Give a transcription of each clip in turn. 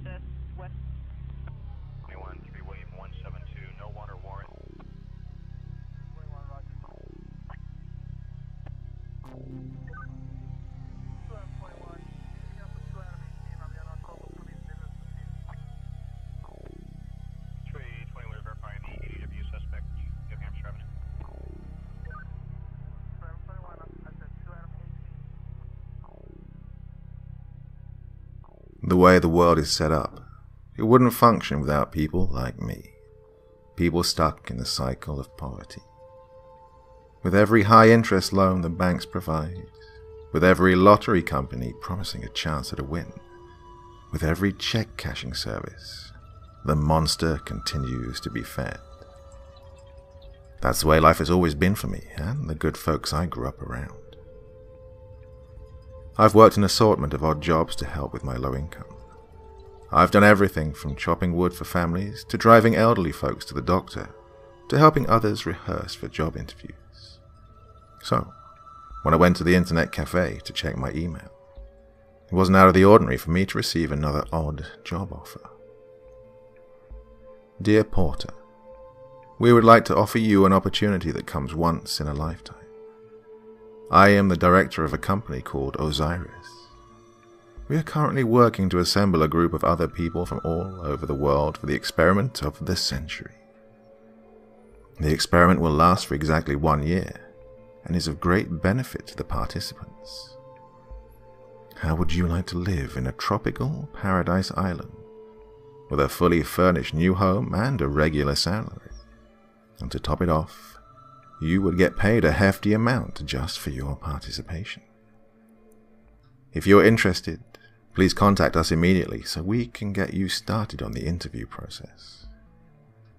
Just West 21, 3 William 172, no water warrant. 21 Roger. 221, picking up a 218 on the unknown total police business proceeding. Tree 20, we're verifying the ADW suspect, New Hampshire Avenue. 21, I said 218. The way the world is set up, it wouldn't function without people like me. People stuck in the cycle of poverty. With every high-interest loan the banks provide, with every lottery company promising a chance at a win, with every check-cashing service, the monster continues to be fed. That's the way life has always been for me and the good folks I grew up around. I've worked an assortment of odd jobs to help with my low income. I've done everything from chopping wood for families to driving elderly folks to the doctor to helping others rehearse for job interviews. So, when I went to the internet cafe to check my email, it wasn't out of the ordinary for me to receive another odd job offer. Dear Porter, we would like to offer you an opportunity that comes once in a lifetime. I am the director of a company called Osiris. We are currently working to assemble a group of other people from all over the world for the experiment of the century. The experiment will last for exactly 1 year and is of great benefit to the participants. How would you like to live in a tropical paradise island with a fully furnished new home and a regular salary? And to top it off, you would get paid a hefty amount just for your participation. If you're interested, please contact us immediately so we can get you started on the interview process.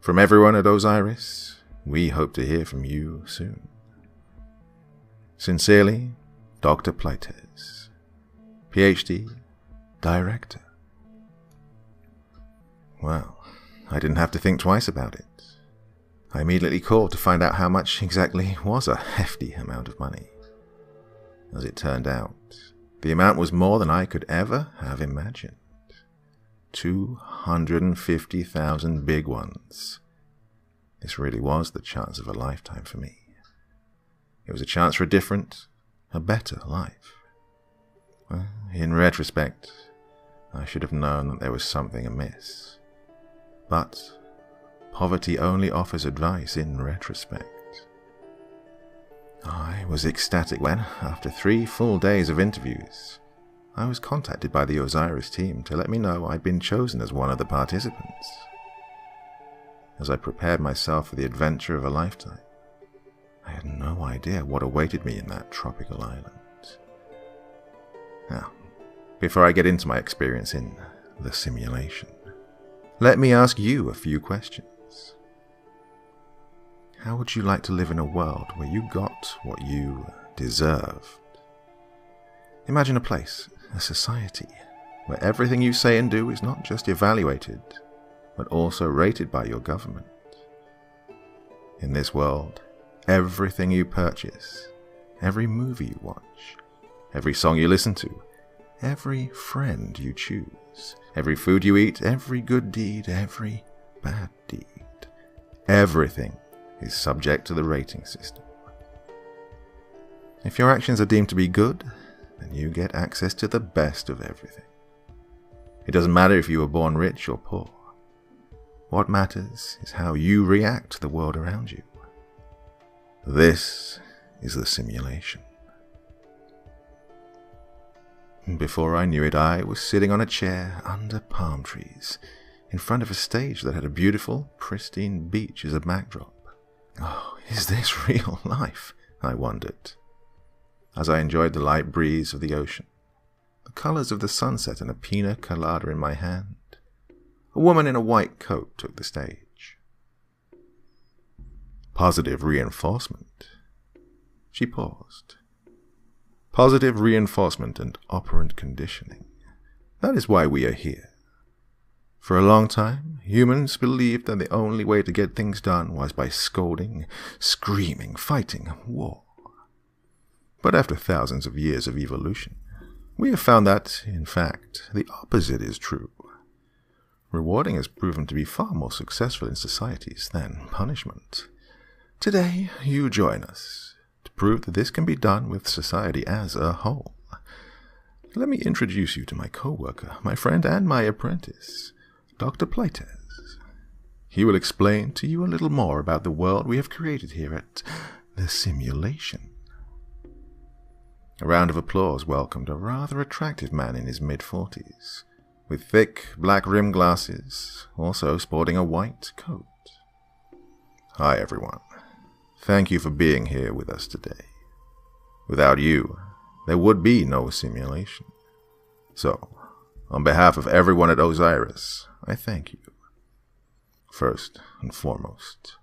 From everyone at Osiris, we hope to hear from you soon. Sincerely, Dr. Pleites, PhD, Director. Well, I didn't have to think twice about it. I immediately called to find out how much exactly was a hefty amount of money. As it turned out, the amount was more than I could ever have imagined. 250,000 big ones. This really was the chance of a lifetime for me. It was a chance for a different, a better life. Well, in retrospect, I should have known that there was something amiss. But poverty only offers advice in retrospect. I was ecstatic when, after 3 full days of interviews, I was contacted by the Osiris team to let me know I'd been chosen as one of the participants. As I prepared myself for the adventure of a lifetime, I had no idea what awaited me in that tropical island. Now, before I get into my experience in the simulation, let me ask you a few questions. How would you like to live in a world where you got what you deserved? Imagine a place, a society, where everything you say and do is not just evaluated, but also rated by your government. In this world, everything you purchase, every movie you watch, every song you listen to, every friend you choose, every food you eat, every good deed, every bad deed, everything is subject to the rating system. If your actions are deemed to be good, then you get access to the best of everything. It doesn't matter if you were born rich or poor. What matters is how you react to the world around you. This is the simulation. Before I knew it, I was sitting on a chair under palm trees, in front of a stage that had a beautiful, pristine beach as a backdrop. Oh, is this real life? I wondered, as I enjoyed the light breeze of the ocean, the colors of the sunset and a pina colada in my hand. A woman in a white coat took the stage. Positive reinforcement. She paused. Positive reinforcement and operant conditioning. That is why we are here. For a long time, humans believed that the only way to get things done was by scolding, screaming, fighting, war. But after thousands of years of evolution, we have found that, in fact, the opposite is true. Rewarding has proven to be far more successful in societies than punishment. Today, you join us to prove that this can be done with society as a whole. Let me introduce you to my co-worker, my friend and my apprentice, Dr. Playtez. He will explain to you a little more about the world we have created here at the simulation. A round of applause welcomed a rather attractive man in his mid-40s, with thick black rimmed glasses, also sporting a white coat. Hi everyone. Thank you for being here with us today. Without you, there would be no simulation. So, on behalf of everyone at Osiris, I thank you. First and foremost,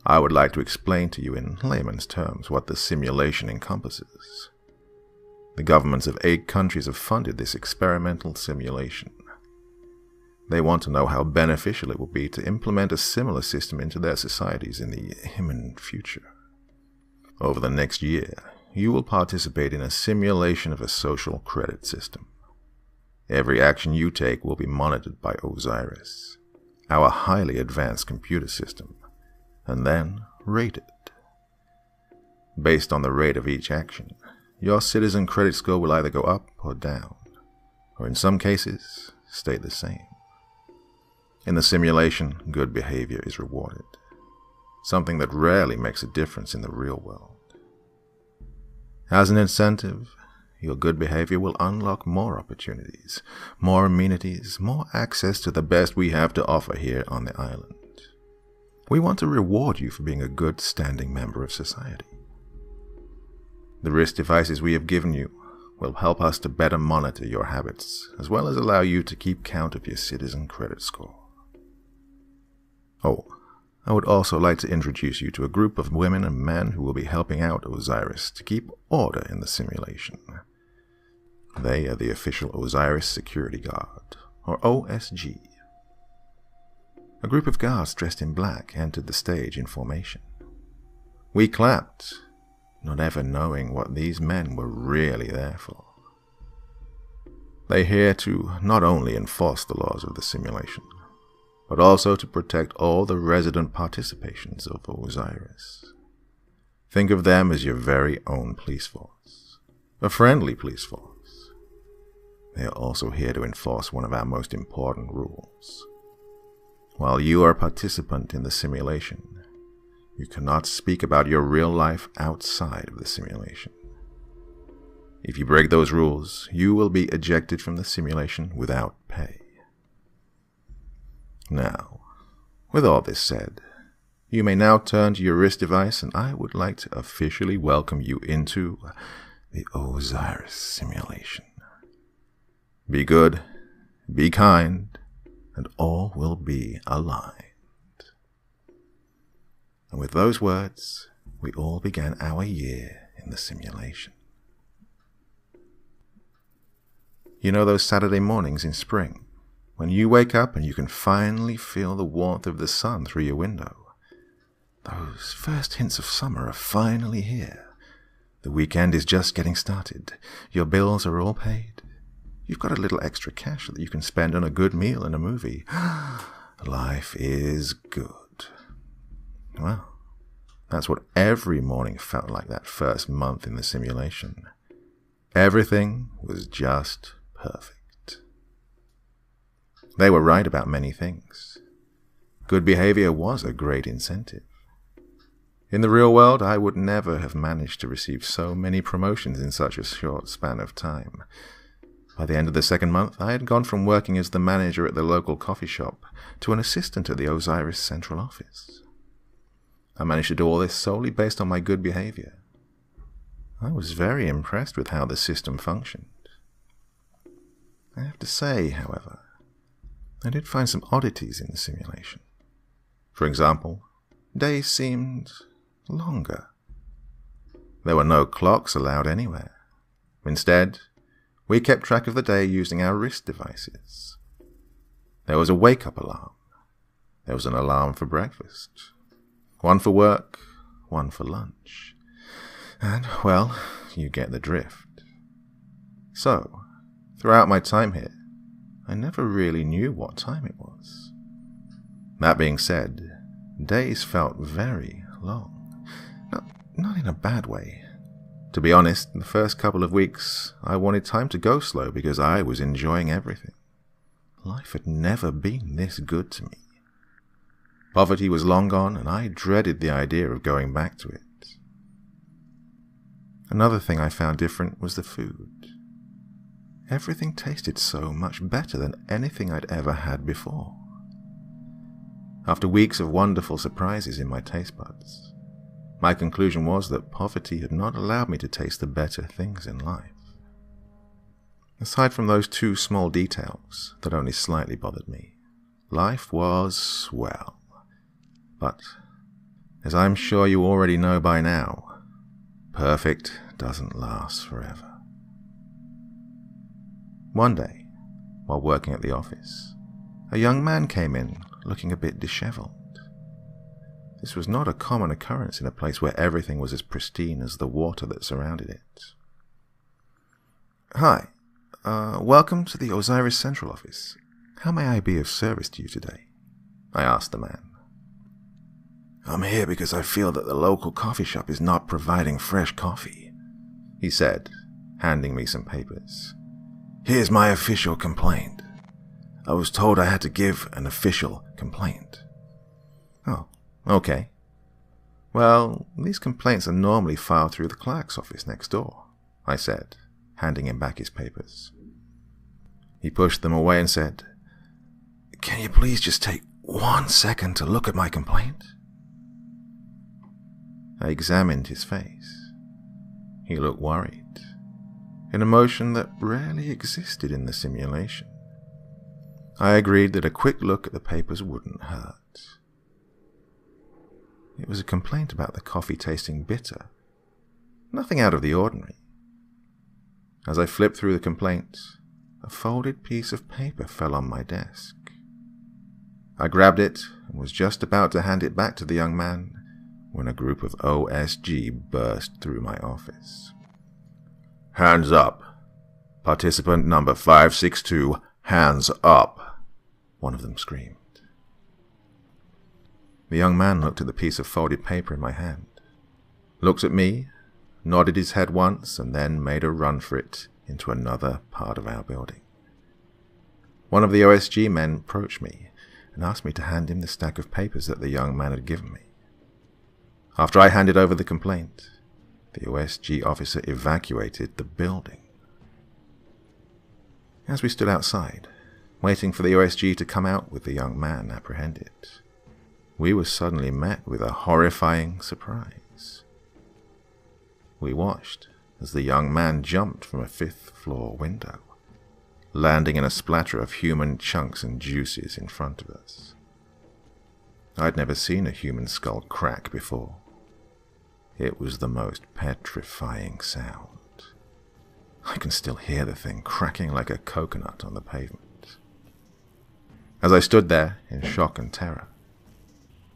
I would like to explain to you in layman's terms what the simulation encompasses. The governments of 8 countries have funded this experimental simulation. They want to know how beneficial it will be to implement a similar system into their societies in the imminent future. Over the next year, you will participate in a simulation of a social credit system. Every action you take will be monitored by Osiris, our highly advanced computer system, and then rated. Based on the rate of each action, your citizen credit score will either go up or down, or in some cases, stay the same. In the simulation, good behavior is rewarded, something that rarely makes a difference in the real world. As an incentive, your good behavior will unlock more opportunities, more amenities, more access to the best we have to offer here on the island. We want to reward you for being a good standing member of society. The wrist devices we have given you will help us to better monitor your habits, as well as allow you to keep count of your citizen credit score. Oh, I would also like to introduce you to a group of women and men who will be helping out Osiris to keep order in the simulation. They are the official Osiris Security Guard, or OSG. A group of guards dressed in black entered the stage in formation. We clapped, not ever knowing what these men were really there for. They're here to not only enforce the laws of the simulation, but also to protect all the resident participations of Osiris. Think of them as your very own police force, a friendly police force. They are also here to enforce one of our most important rules. While you are a participant in the simulation, you cannot speak about your real life outside of the simulation. If you break those rules, you will be ejected from the simulation without pay. Now, with all this said, you may now turn to your wrist device, and I would like to officially welcome you into the Osiris simulation. Be good, be kind, and all will be aligned. And with those words, we all began our year in the simulation. You know those Saturday mornings in spring, when you wake up and you can finally feel the warmth of the sun through your window? Those first hints of summer are finally here. The weekend is just getting started. Your bills are all paid. You've got a little extra cash that you can spend on a good meal and a movie. Life is good. Well, that's what every morning felt like that first month in the simulation. Everything was just perfect. They were right about many things. Good behavior was a great incentive. In the real world, I would never have managed to receive so many promotions in such a short span of time. By the end of the second month, I had gone from working as the manager at the local coffee shop to an assistant at the Osiris central office. I managed to do all this solely based on my good behavior. I was very impressed with how the system functioned. I have to say, however, I did find some oddities in the simulation. For example, days seemed longer. There were no clocks allowed anywhere. Instead, we kept track of the day using our wrist devices. There was a wake-up alarm. There was an alarm for breakfast. One for work, one for lunch. And, well, you get the drift. So, throughout my time here, I never really knew what time it was. That being said, days felt very long. Not in a bad way. To be honest, the first couple of weeks, I wanted time to go slow because I was enjoying everything. Life had never been this good to me. Poverty was long gone, and I dreaded the idea of going back to it. Another thing I found different was the food. Everything tasted so much better than anything I'd ever had before. After weeks of wonderful surprises in my taste buds, my conclusion was that poverty had not allowed me to taste the better things in life. Aside from those two small details that only slightly bothered me, life was swell. But, as I'm sure you already know by now, perfect doesn't last forever. One day, while working at the office, a young man came in looking a bit disheveled. This was not a common occurrence in a place where everything was as pristine as the water that surrounded it. "Hi, welcome to the Osiris Central Office. How may I be of service to you today?" I asked the man. "I'm here because I feel that the local coffee shop is not providing fresh coffee," he said, handing me some papers. "Here's my official complaint. I was told I had to give an official complaint." "Oh, okay. Well, these complaints are normally filed through the clerk's office next door," I said, handing him back his papers. He pushed them away and said, "Can you please just take 1 second to look at my complaint?" I examined his face. He looked worried, an emotion that rarely existed in the simulation. I agreed that a quick look at the papers wouldn't hurt. It was a complaint about the coffee tasting bitter. Nothing out of the ordinary. As I flipped through the complaint, a folded piece of paper fell on my desk. I grabbed it and was just about to hand it back to the young man when a group of OSG burst through my office. "Hands up. Participant number 562, hands up," one of them screamed. The young man looked at the piece of folded paper in my hand, looked at me, nodded his head once, and then made a run for it into another part of our building. One of the OSG men approached me and asked me to hand him the stack of papers that the young man had given me. After I handed over the complaint, the OSG officer evacuated the building. As we stood outside, waiting for the OSG to come out with the young man apprehended, we were suddenly met with a horrifying surprise. We watched as the young man jumped from a 5th-floor window, landing in a splatter of human chunks and juices in front of us. I'd never seen a human skull crack before. It was the most petrifying sound. I can still hear the thing cracking like a coconut on the pavement. As I stood there in shock and terror,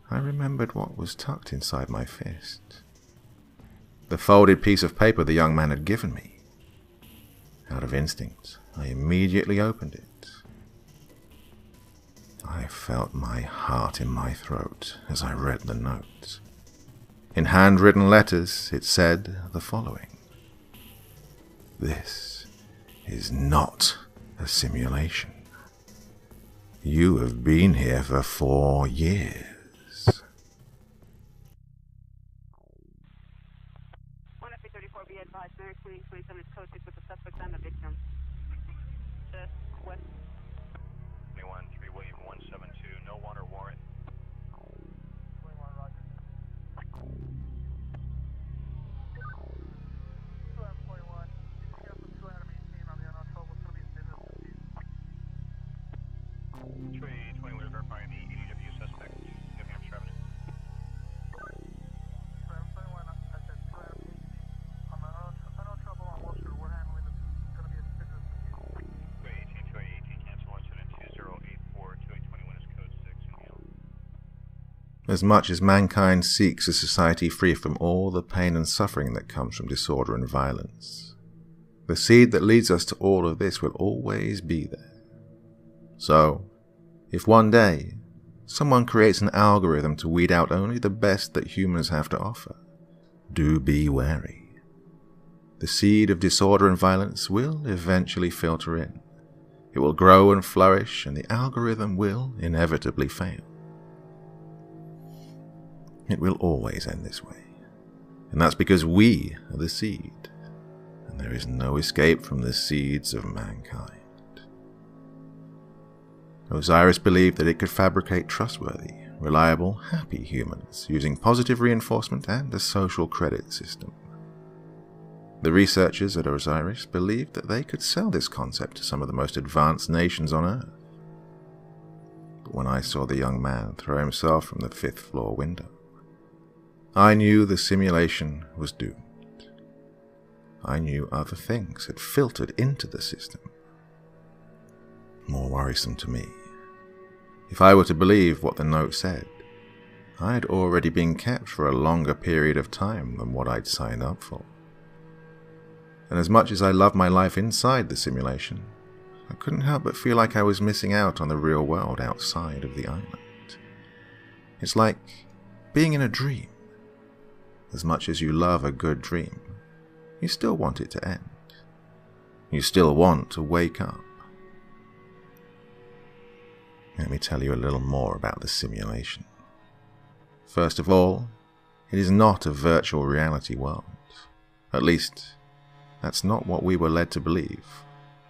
I remembered what was tucked inside my fist. The folded piece of paper the young man had given me. Out of instinct, I immediately opened it. I felt my heart in my throat as I read the note. In handwritten letters, it said the following: "This is not a simulation. You have been here for 4 years. 134, be advised, Mary Queen 27 is code 6 with the suspect and the victim. West. 21, 3 William 172, no water warrant. 21, Roger. 2M21, picking up with 218 on the unknown trouble police business proceed. 20 we're verifying the EDW suspect, New Hampshire Avenue. 2M21, I said 218 on the unknown trouble on Wilshire. We're handling this. It's going to be a business proceed. 218, cancel incident 2084, 2821 is code 6 in Hill. As much as mankind seeks a society free from all the pain and suffering that comes from disorder and violence, the seed that leads us to all of this will always be there. So, if one day someone creates an algorithm to weed out only the best that humans have to offer, do be wary. The seed of disorder and violence will eventually filter in. It will grow and flourish, and the algorithm will inevitably fail. It will always end this way. And that's because we are the seed, and there is no escape from the seeds of mankind. Osiris believed that it could fabricate trustworthy, reliable, happy humans using positive reinforcement and a social credit system. The researchers at Osiris believed that they could sell this concept to some of the most advanced nations on Earth. But when I saw the young man throw himself from the 5th floor window, I knew the simulation was doomed. I knew other things had filtered into the system. More worrisome to me, if I were to believe what the note said, I'd already been kept for a longer period of time than what I'd signed up for. And as much as I loved my life inside the simulation, I couldn't help but feel like I was missing out on the real world outside of the island. It's like being in a dream. As much as you love a good dream, you still want it to end. You still want to wake up. Let me tell you a little more about the simulation. First of all, it is not a virtual reality world. At least, that's not what we were led to believe,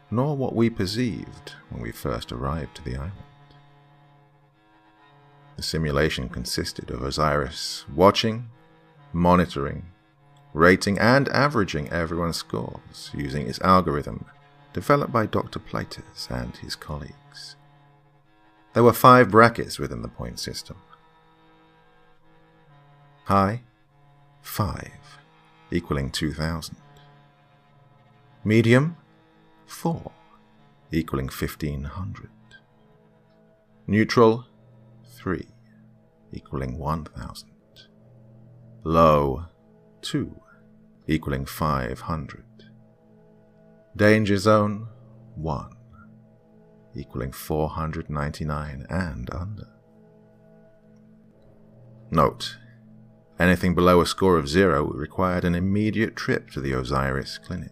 nor what we perceived when we first arrived to the island. The simulation consisted of Osiris watching, monitoring, rating and averaging everyone's scores using its algorithm developed by Dr. Pleites and his colleagues. There were 5 brackets within the point system. High, 5, equaling 2,000. Medium, 4, equaling 1,500. Neutral, 3, equaling 1,000. Low, 2, equaling 500. Danger zone, 1, equaling 499 and under. Note, anything below a score of 0 required an immediate trip to the Osiris clinic.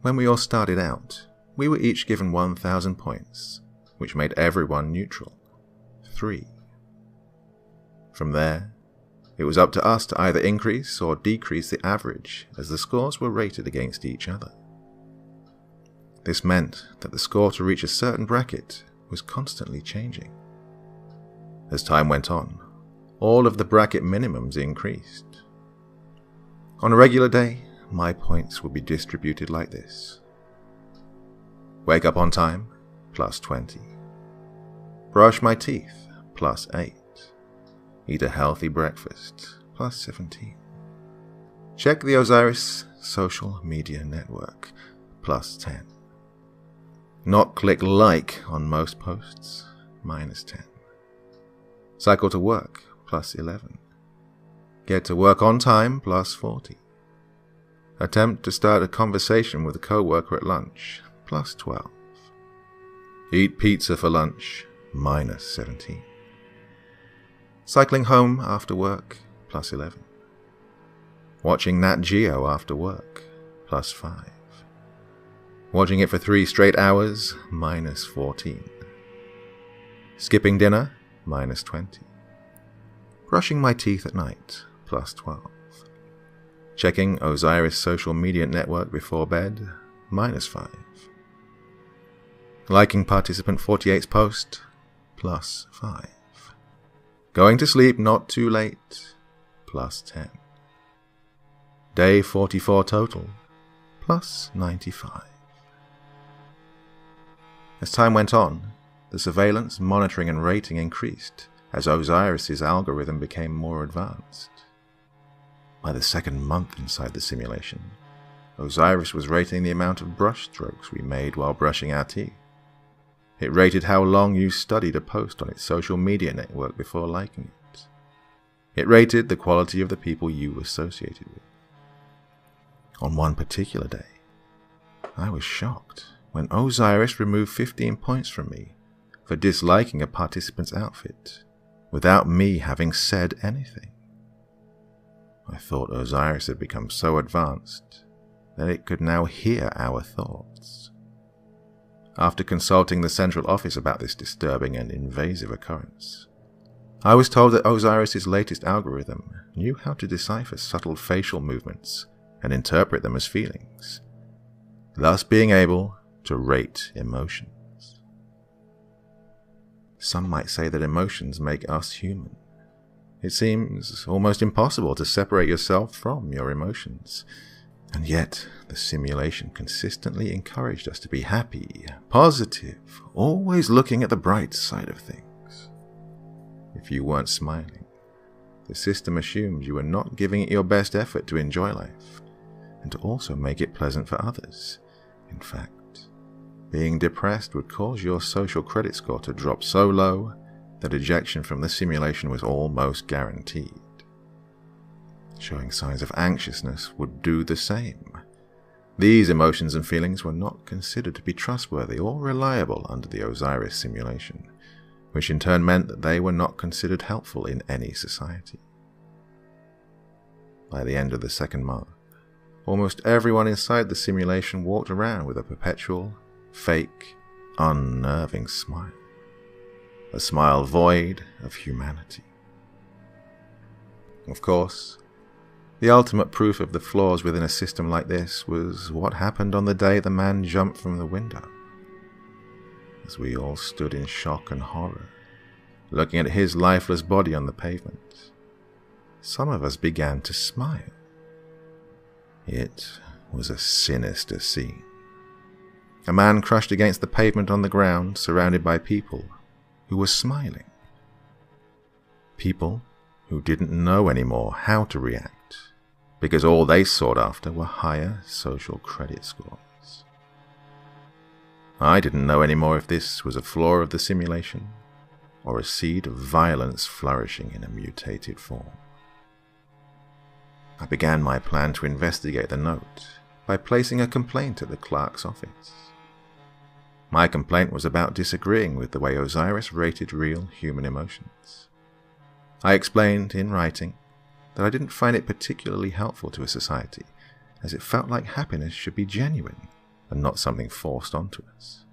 When we all started out, we were each given 1,000 points, which made everyone neutral, 3. From there, it was up to us to either increase or decrease the average as the scores were rated against each other. This meant that the score to reach a certain bracket was constantly changing. As time went on, all of the bracket minimums increased. On a regular day, my points would be distributed like this. Wake up on time, plus 20. Brush my teeth, plus 8. Eat a healthy breakfast, plus 17. Check the Osiris social media network, plus 10. Not click like on most posts, minus 10. Cycle to work, plus 11. Get to work on time, plus 40. Attempt to start a conversation with a co-worker at lunch, plus 12. Eat pizza for lunch, minus 17. Cycling home after work, plus 11. Watching Nat Geo after work, plus 5. Watching it for 3 straight hours, minus 14. Skipping dinner, minus 20. Brushing my teeth at night, plus 12. Checking Osiris social media network before bed, minus 5. Liking participant 48's post, plus 5. Going to sleep not too late, plus 10. Day 44 total, plus 95. As time went on, the surveillance, monitoring and rating increased as Osiris's algorithm became more advanced. By the second month inside the simulation, Osiris was rating the amount of brush strokes we made while brushing our teeth. It rated how long you studied a post on its social media network before liking it. It rated the quality of the people you associated with. On one particular day, I was shocked when Osiris removed 15 points from me for disliking a participant's outfit without me having said anything. I thought Osiris had become so advanced that it could now hear our thoughts. After consulting the central office about this disturbing and invasive occurrence, I was told that Osiris's latest algorithm knew how to decipher subtle facial movements and interpret them as feelings, thus being able to rate emotions. Some might say that emotions make us human. It seems almost impossible to separate yourself from your emotions, and yet the simulation consistently encouraged us to be happy, positive, always looking at the bright side of things. If you weren't smiling, the system assumed you were not giving it your best effort to enjoy life, and to also make it pleasant for others. In fact, being depressed would cause your social credit score to drop so low that ejection from the simulation was almost guaranteed. Showing signs of anxiousness would do the same. These emotions and feelings were not considered to be trustworthy or reliable under the Osiris simulation, which in turn meant that they were not considered helpful in any society. By the end of the second month, almost everyone inside the simulation walked around with a perpetual, fake, unnerving smile. A smile void of humanity. Of course, the ultimate proof of the flaws within a system like this was what happened on the day the man jumped from the window. As we all stood in shock and horror, looking at his lifeless body on the pavement, some of us began to smile. It was a sinister scene. A man crushed against the pavement on the ground, surrounded by people who were smiling. People who didn't know anymore how to react, because all they sought after were higher social credit scores. I didn't know anymore if this was a flaw of the simulation, or a seed of violence flourishing in a mutated form. I began my plan to investigate the note by placing a complaint at the clerk's office. My complaint was about disagreeing with the way Osiris rated real human emotions. I explained in writing that I didn't find it particularly helpful to a society, as it felt like happiness should be genuine and not something forced onto us.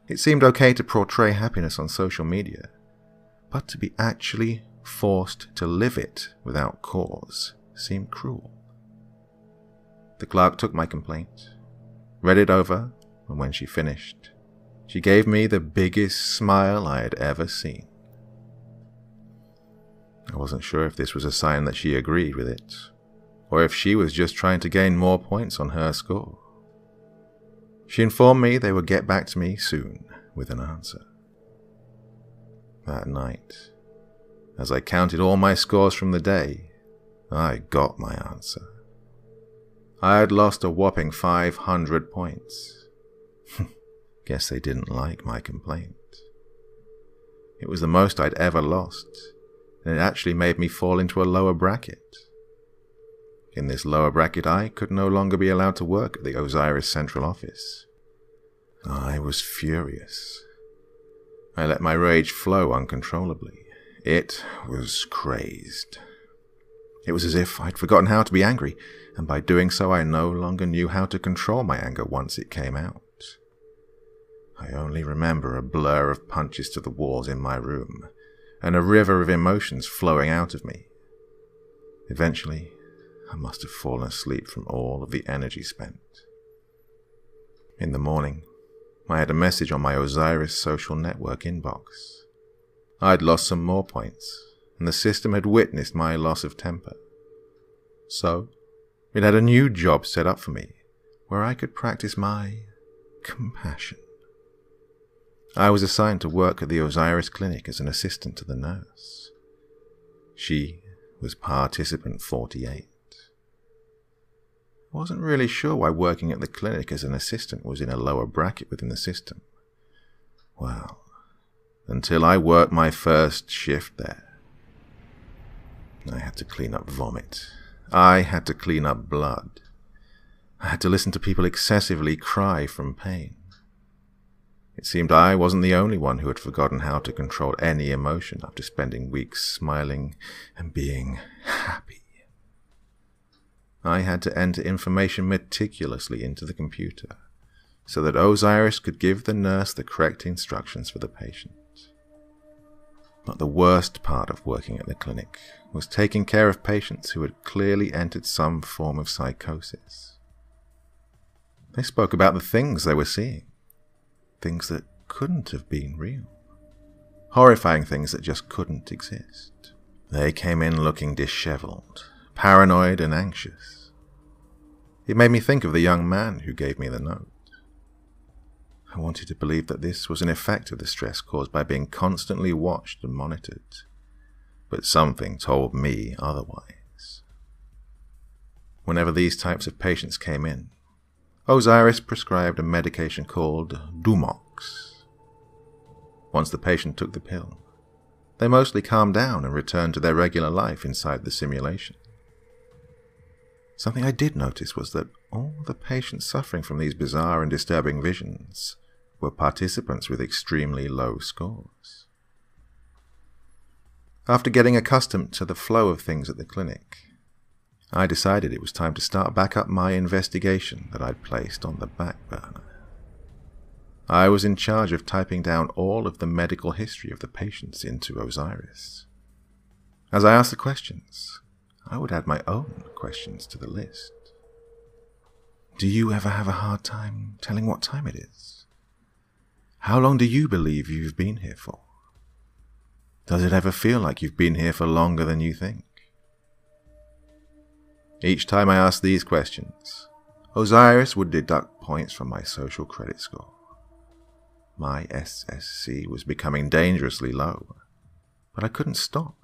It seemed okay to portray happiness on social media, but to be actually forced to live it without cause seemed cruel. The clerk took my complaint, read it over, and when she finished, she gave me the biggest smile I had ever seen. I wasn't sure if this was a sign that she agreed with it, or if she was just trying to gain more points on her score. She informed me they would get back to me soon with an answer. That night, as I counted all my scores from the day, I got my answer. I had lost a whopping 500 points. Guess they didn't like my complaint. It was the most I'd ever lost, and it actually made me fall into a lower bracket. In this lower bracket, I could no longer be allowed to work at the Osiris Central Office. I was furious. I let my rage flow uncontrollably. It was crazed. It was as if I'd forgotten how to be angry, and by doing so I no longer knew how to control my anger once it came out. I only remember a blur of punches to the walls in my room, and a river of emotions flowing out of me. Eventually, I must have fallen asleep from all of the energy spent. In the morning, I had a message on my Osiris social network inbox. I'd lost some more points, and the system had witnessed my loss of temper. So, it had a new job set up for me, where I could practice my compassion. I was assigned to work at the Osiris Clinic as an assistant to the nurse. She was participant 48. I wasn't really sure why working at the clinic as an assistant was in a lower bracket within the system. Well, until I worked my first shift there. I had to clean up vomit. I had to clean up blood. I had to listen to people excessively cry from pain. It seemed I wasn't the only one who had forgotten how to control any emotion after spending weeks smiling and being happy. I had to enter information meticulously into the computer so that Osiris could give the nurse the correct instructions for the patient. But the worst part of working at the clinic was taking care of patients who had clearly entered some form of psychosis. They spoke about the things they were seeing, things that couldn't have been real, horrifying things that just couldn't exist. They came in looking disheveled, paranoid and anxious. It made me think of the young man who gave me the note. I wanted to believe that this was an effect of the stress caused by being constantly watched and monitored, but something told me otherwise. Whenever these types of patients came in, Osiris prescribed a medication called Dumox. Once the patient took the pill, they mostly calmed down and returned to their regular life inside the simulation. Something I did notice was that all the patients suffering from these bizarre and disturbing visions were participants with extremely low scores. After getting accustomed to the flow of things at the clinic, I decided it was time to start back up my investigation that I'd placed on the back burner. I was in charge of typing down all of the medical history of the patients into Osiris. As I asked the questions, I would add my own questions to the list. Do you ever have a hard time telling what time it is? How long do you believe you've been here for? Does it ever feel like you've been here for longer than you think? Each time I asked these questions, Osiris would deduct points from my social credit score. My SSC was becoming dangerously low, but I couldn't stop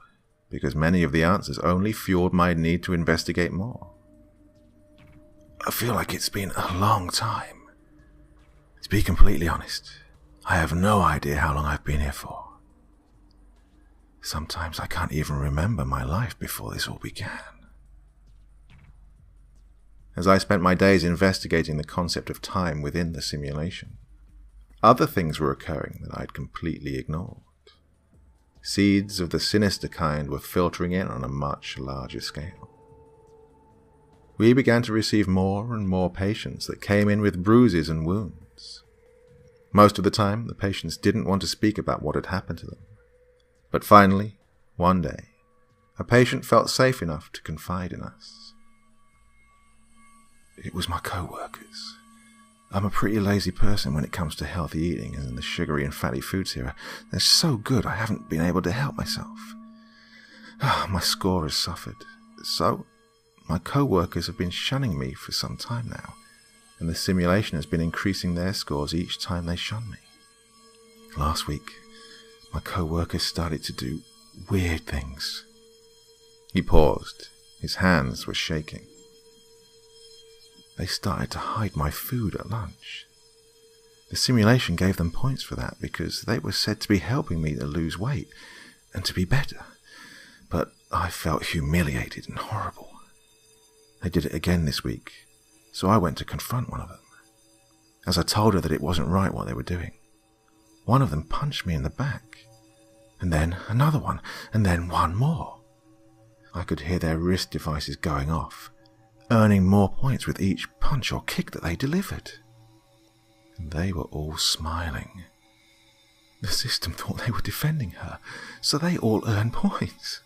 because many of the answers only fueled my need to investigate more. I feel like it's been a long time. To be completely honest, I have no idea how long I've been here for. Sometimes I can't even remember my life before this all began. As I spent my days investigating the concept of time within the simulation, other things were occurring that I'd completely ignored. Seeds of the sinister kind were filtering in on a much larger scale. We began to receive more and more patients that came in with bruises and wounds. Most of the time, the patients didn't want to speak about what had happened to them. But finally, one day, a patient felt safe enough to confide in us. It was my co-workers. I'm a pretty lazy person when it comes to healthy eating, and the sugary and fatty foods here they're so good I haven't been able to help myself. My score has suffered. So, my co-workers have been shunning me for some time now, and the simulation has been increasing their scores each time they shun me. Last week, my co-workers started to do weird things. He paused. His hands were shaking. They started to hide my food at lunch. The simulation gave them points for that because they were said to be helping me to lose weight and to be better. But I felt humiliated and horrible. They did it again this week, so I went to confront one of them. As I told her that it wasn't right what they were doing, one of them punched me in the back, and then another one, and then one more. I could hear their wrist devices going off, earning more points with each punch or kick that they delivered. And they were all smiling. The system thought they were defending her, so they all earned points.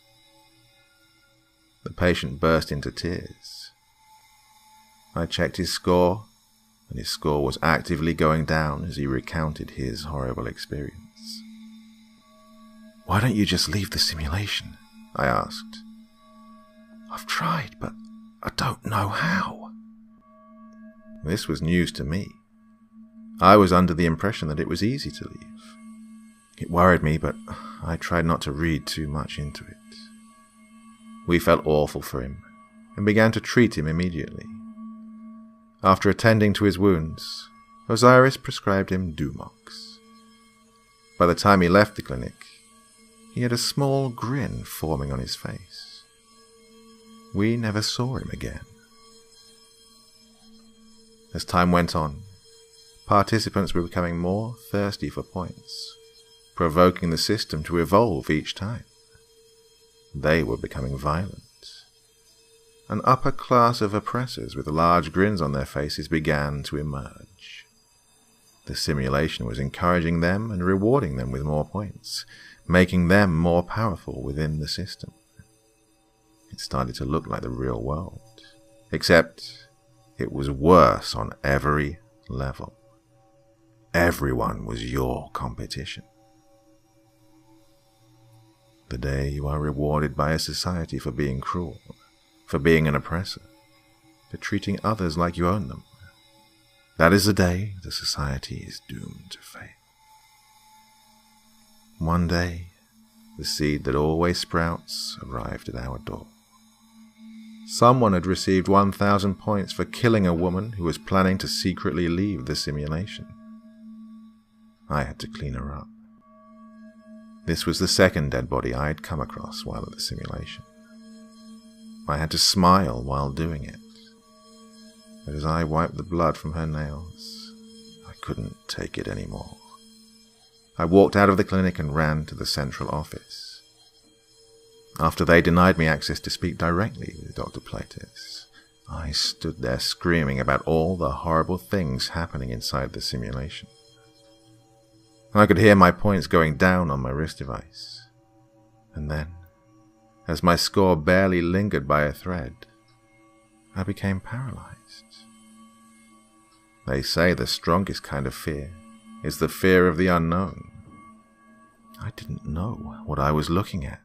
The patient burst into tears. I checked his score, and his score was actively going down as he recounted his horrible experience. Why don't you just leave the simulation? I asked. I've tried, but I don't know how. This was news to me. I was under the impression that it was easy to leave. It worried me, but I tried not to read too much into it. We felt awful for him and began to treat him immediately. After attending to his wounds, Osiris prescribed him Dumox. By the time he left the clinic, he had a small grin forming on his face. We never saw him again. As time went on, participants were becoming more thirsty for points, provoking the system to evolve each time. They were becoming violent. An upper class of oppressors with large grins on their faces began to emerge. The simulation was encouraging them and rewarding them with more points, making them more powerful within the system. It started to look like the real world, except it was worse on every level. Everyone was your competition. The day you are rewarded by a society for being cruel, for being an oppressor, for treating others like you own them, that is the day the society is doomed to fail. One day, the seed that always sprouts arrived at our door. Someone had received 1,000 points for killing a woman who was planning to secretly leave the simulation. I had to clean her up. This was the second dead body I had come across while at the simulation. I had to smile while doing it, but as I wiped the blood from her nails, I couldn't take it anymore. I walked out of the clinic and ran to the central office. After they denied me access to speak directly with Dr. Plaitis, I stood there screaming about all the horrible things happening inside the simulation. I could hear my points going down on my wrist device. And then, as my score barely lingered by a thread, I became paralyzed. They say the strongest kind of fear is the fear of the unknown. I didn't know what I was looking at.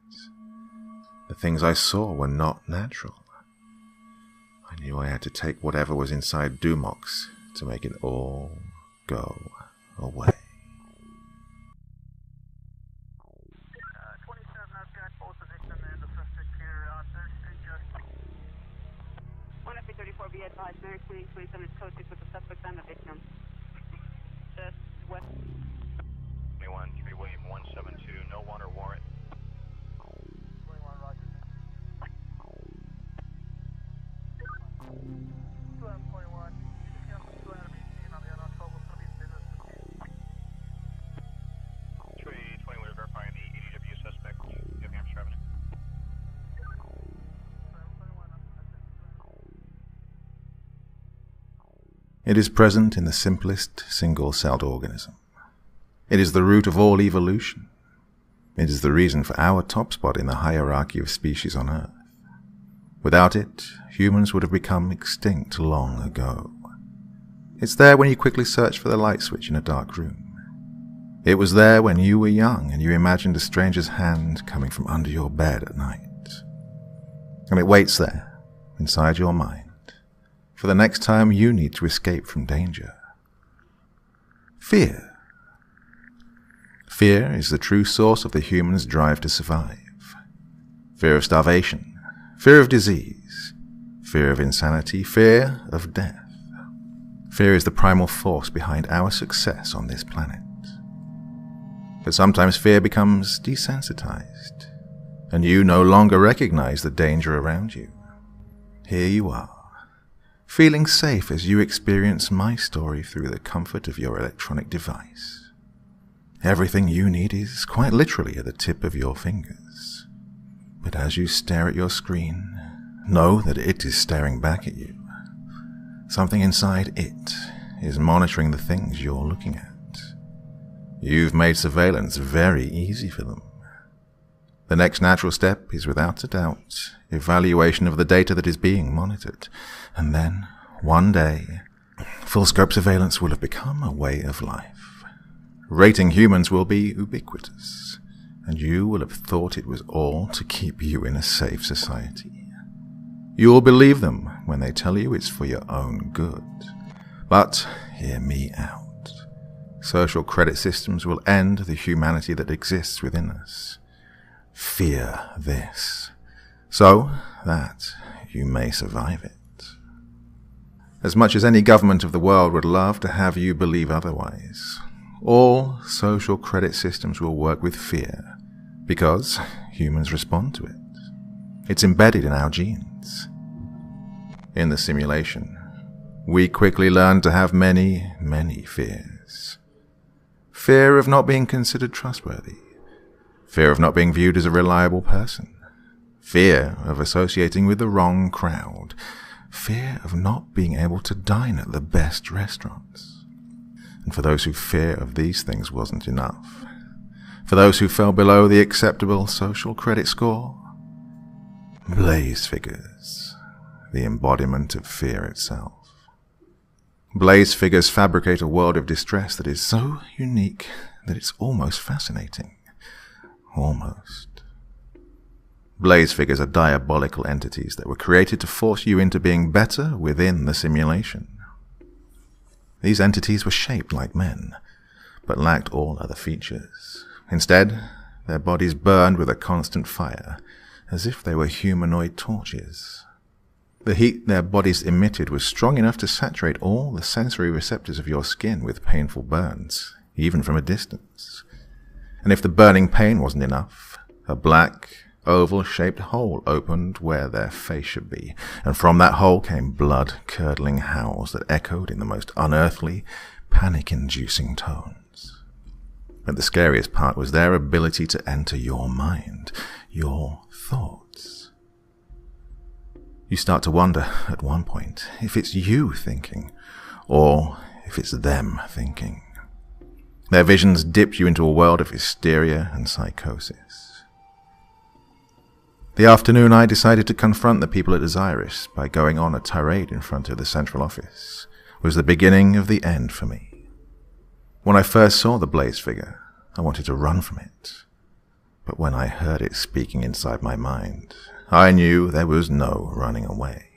The things I saw were not natural. I knew I had to take whatever was inside Dumox to make it all go away. 27, I've got both the victim and the suspect here on 3rd Street, just 1FA34, be advised, Mary Queen 27 is code 6 with the suspect and the victim. Just west. 21, 3 William 172, no water warrant. 21, Roger. 221, you just got 218 on the unknown trouble, it's going to be business. Tree 20, we're verifying the EDW suspect, New Hampshire Avenue. It is present in the simplest single-celled organism. It is the root of all evolution. It is the reason for our top spot in the hierarchy of species on Earth. Without it, humans would have become extinct long ago. It's there when you quickly search for the light switch in a dark room. It was there when you were young and you imagined a stranger's hand coming from under your bed at night. And it waits there, inside your mind, for the next time you need to escape from danger. Fear. Fear is the true source of the human's drive to survive. Fear of starvation, fear of disease, fear of insanity, fear of death. Fear is the primal force behind our success on this planet. But sometimes fear becomes desensitized, and you no longer recognize the danger around you. Here you are, feeling safe as you experience my story through the comfort of your electronic device. Everything you need is quite literally at the tip of your fingers. But as you stare at your screen, know that it is staring back at you. Something inside it is monitoring the things you're looking at. You've made surveillance very easy for them. The next natural step is without a doubt evaluation of the data that is being monitored. And then, one day, full-scope surveillance will have become a way of life. Rating humans will be ubiquitous, and you will have thought it was all to keep you in a safe society. You will believe them when they tell you it's for your own good. But hear me out. Social credit systems will end the humanity that exists within us. Fear this, so that you may survive it. As much as any government of the world would love to have you believe otherwise, all social credit systems will work with fear, because humans respond to it. It's embedded in our genes. In the simulation, we quickly learned to have many, many fears. Fear of not being considered trustworthy. Fear of not being viewed as a reliable person. Fear of associating with the wrong crowd. Fear of not being able to dine at the best restaurants. And for those who fear of these things wasn't enough, for those who fell below the acceptable social credit score, Blaze figures, the embodiment of fear itself. Blaze figures fabricate a world of distress that is so unique that it's almost fascinating. Almost. Blaze figures are diabolical entities that were created to force you into being better within the simulation. These entities were shaped like men, but lacked all other features. Instead, their bodies burned with a constant fire, as if they were humanoid torches. The heat their bodies emitted was strong enough to saturate all the sensory receptors of your skin with painful burns, even from a distance. And if the burning pain wasn't enough, a black, oval-shaped hole opened where their face should be, and from that hole came blood-curdling howls that echoed in the most unearthly, panic-inducing tones. But the scariest part was their ability to enter your mind, your thoughts. You start to wonder, at one point, if it's you thinking, or if it's them thinking. Their visions dipped you into a world of hysteria and psychosis. The afternoon I decided to confront the people at Osiris by going on a tirade in front of the central office was the beginning of the end for me. When I first saw the Blaze figure, I wanted to run from it. But when I heard it speaking inside my mind, I knew there was no running away.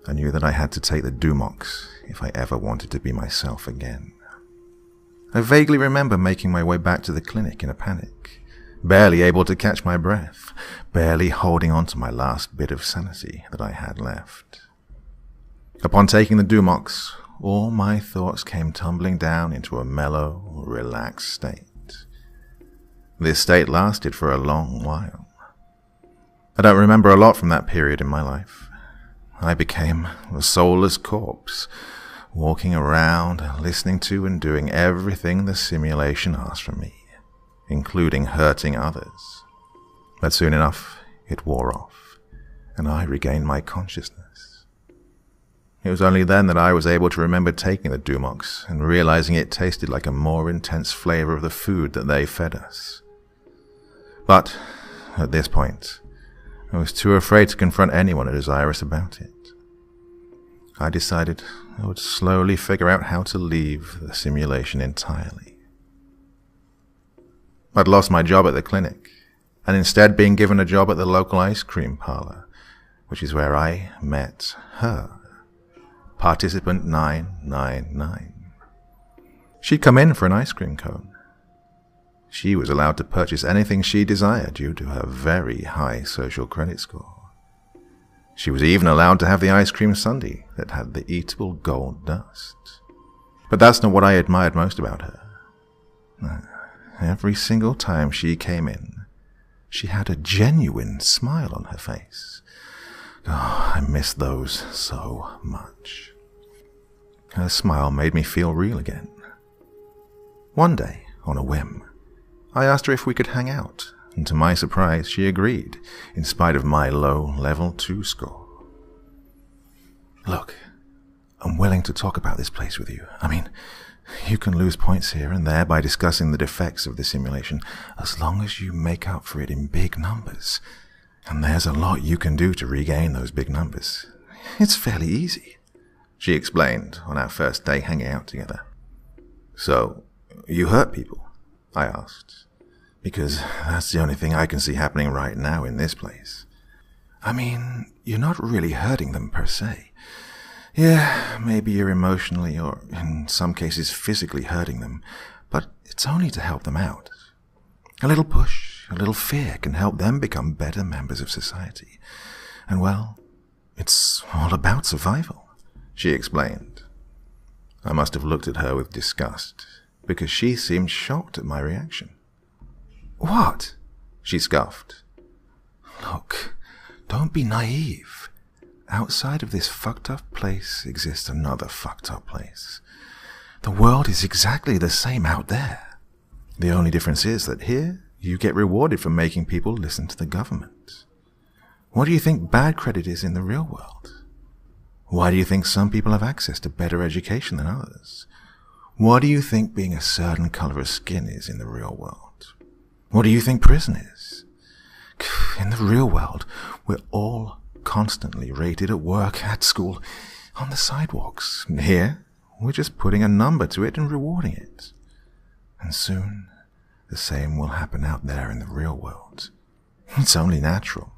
I knew that I had to take the Dumox if I ever wanted to be myself again. I vaguely remember making my way back to the clinic in a panic, barely able to catch my breath, barely holding on to my last bit of sanity that I had left. Upon taking the Dumox, all my thoughts came tumbling down into a mellow, relaxed state. This state lasted for a long while. I don't remember a lot from that period in my life. I became a soulless corpse, walking around, listening to and doing everything the simulation asked from me, including hurting others. But soon enough, it wore off, and I regained my consciousness. It was only then that I was able to remember taking the Dumox and realizing it tasted like a more intense flavor of the food that they fed us. But, at this point, I was too afraid to confront anyone at Osiris about it. I decided I would slowly figure out how to leave the simulation entirely. I'd lost my job at the clinic, and instead being given a job at the local ice cream parlor, which is where I met her, participant 999. She'd come in for an ice cream cone. She was allowed to purchase anything she desired due to her very high social credit score. She was even allowed to have the ice cream sundae that had the eatable gold dust. But that's not what I admired most about her. Every single time she came in, she had a genuine smile on her face. Oh, I miss those so much. Her smile made me feel real again. One day, on a whim, I asked her if we could hang out, and to my surprise, she agreed, in spite of my low level 2 score. Look, I'm willing to talk about this place with you. I mean, you can lose points here and there by discussing the defects of the simulation, as long as you make up for it in big numbers. And there's a lot you can do to regain those big numbers. It's fairly easy, she explained on our first day hanging out together. So, you hurt people? I asked. Because that's the only thing I can see happening right now in this place. I mean, you're not really hurting them per se. Yeah, maybe you're emotionally or, in some cases, physically hurting them, but it's only to help them out. A little push, a little fear can help them become better members of society. And well, it's all about survival, she explained. I must have looked at her with disgust, because she seemed shocked at my reaction. What? She scoffed. Look, don't be naive. outside of this fucked up place exists another fucked up place. The world is exactly the same out there. The only difference is that here, you get rewarded for making people listen to the government. What do you think bad credit is in the real world? Why do you think some people have access to better education than others? What do you think being a certain color of skin is in the real world? What do you think prison is? In the real world, we're all constantly rated at work, at school, on the sidewalks. Here, we're just putting a number to it and rewarding it. And soon, the same will happen out there in the real world. It's only natural,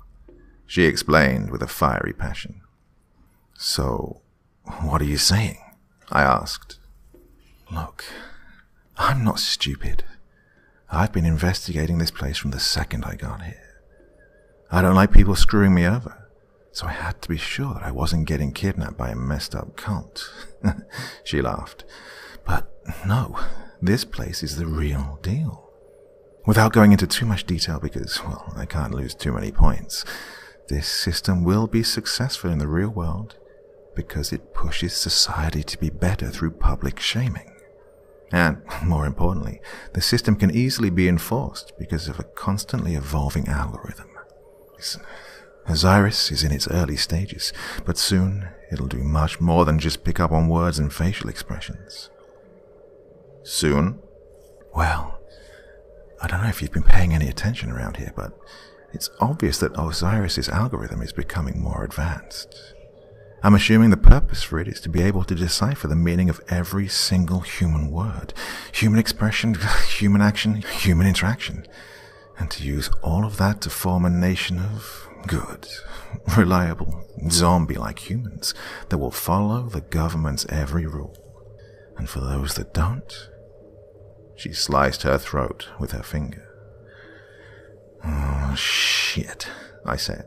she explained with a fiery passion. So, what are you saying? I asked. Look, I'm not stupid. I've been investigating this place from the second I got here. I don't like people screwing me over, so I had to be sure that I wasn't getting kidnapped by a messed up cult. She laughed. But no, this place is the real deal. Without going into too much detail because, well, I can't lose too many points, this system will be successful in the real world because it pushes society to be better through public shaming. And, more importantly, the system can easily be enforced because of a constantly evolving algorithm. Osiris is in its early stages, but soon it'll do much more than just pick up on words and facial expressions. Soon? Well, I don't know if you've been paying any attention around here, but it's obvious that Osiris's algorithm is becoming more advanced. I'm assuming the purpose for it is to be able to decipher the meaning of every single human word, human expression, human action, human interaction, and to use all of that to form a nation of good, reliable, zombie-like humans that will follow the government's every rule. And for those that don't, she sliced her throat with her finger. Oh, shit, I said.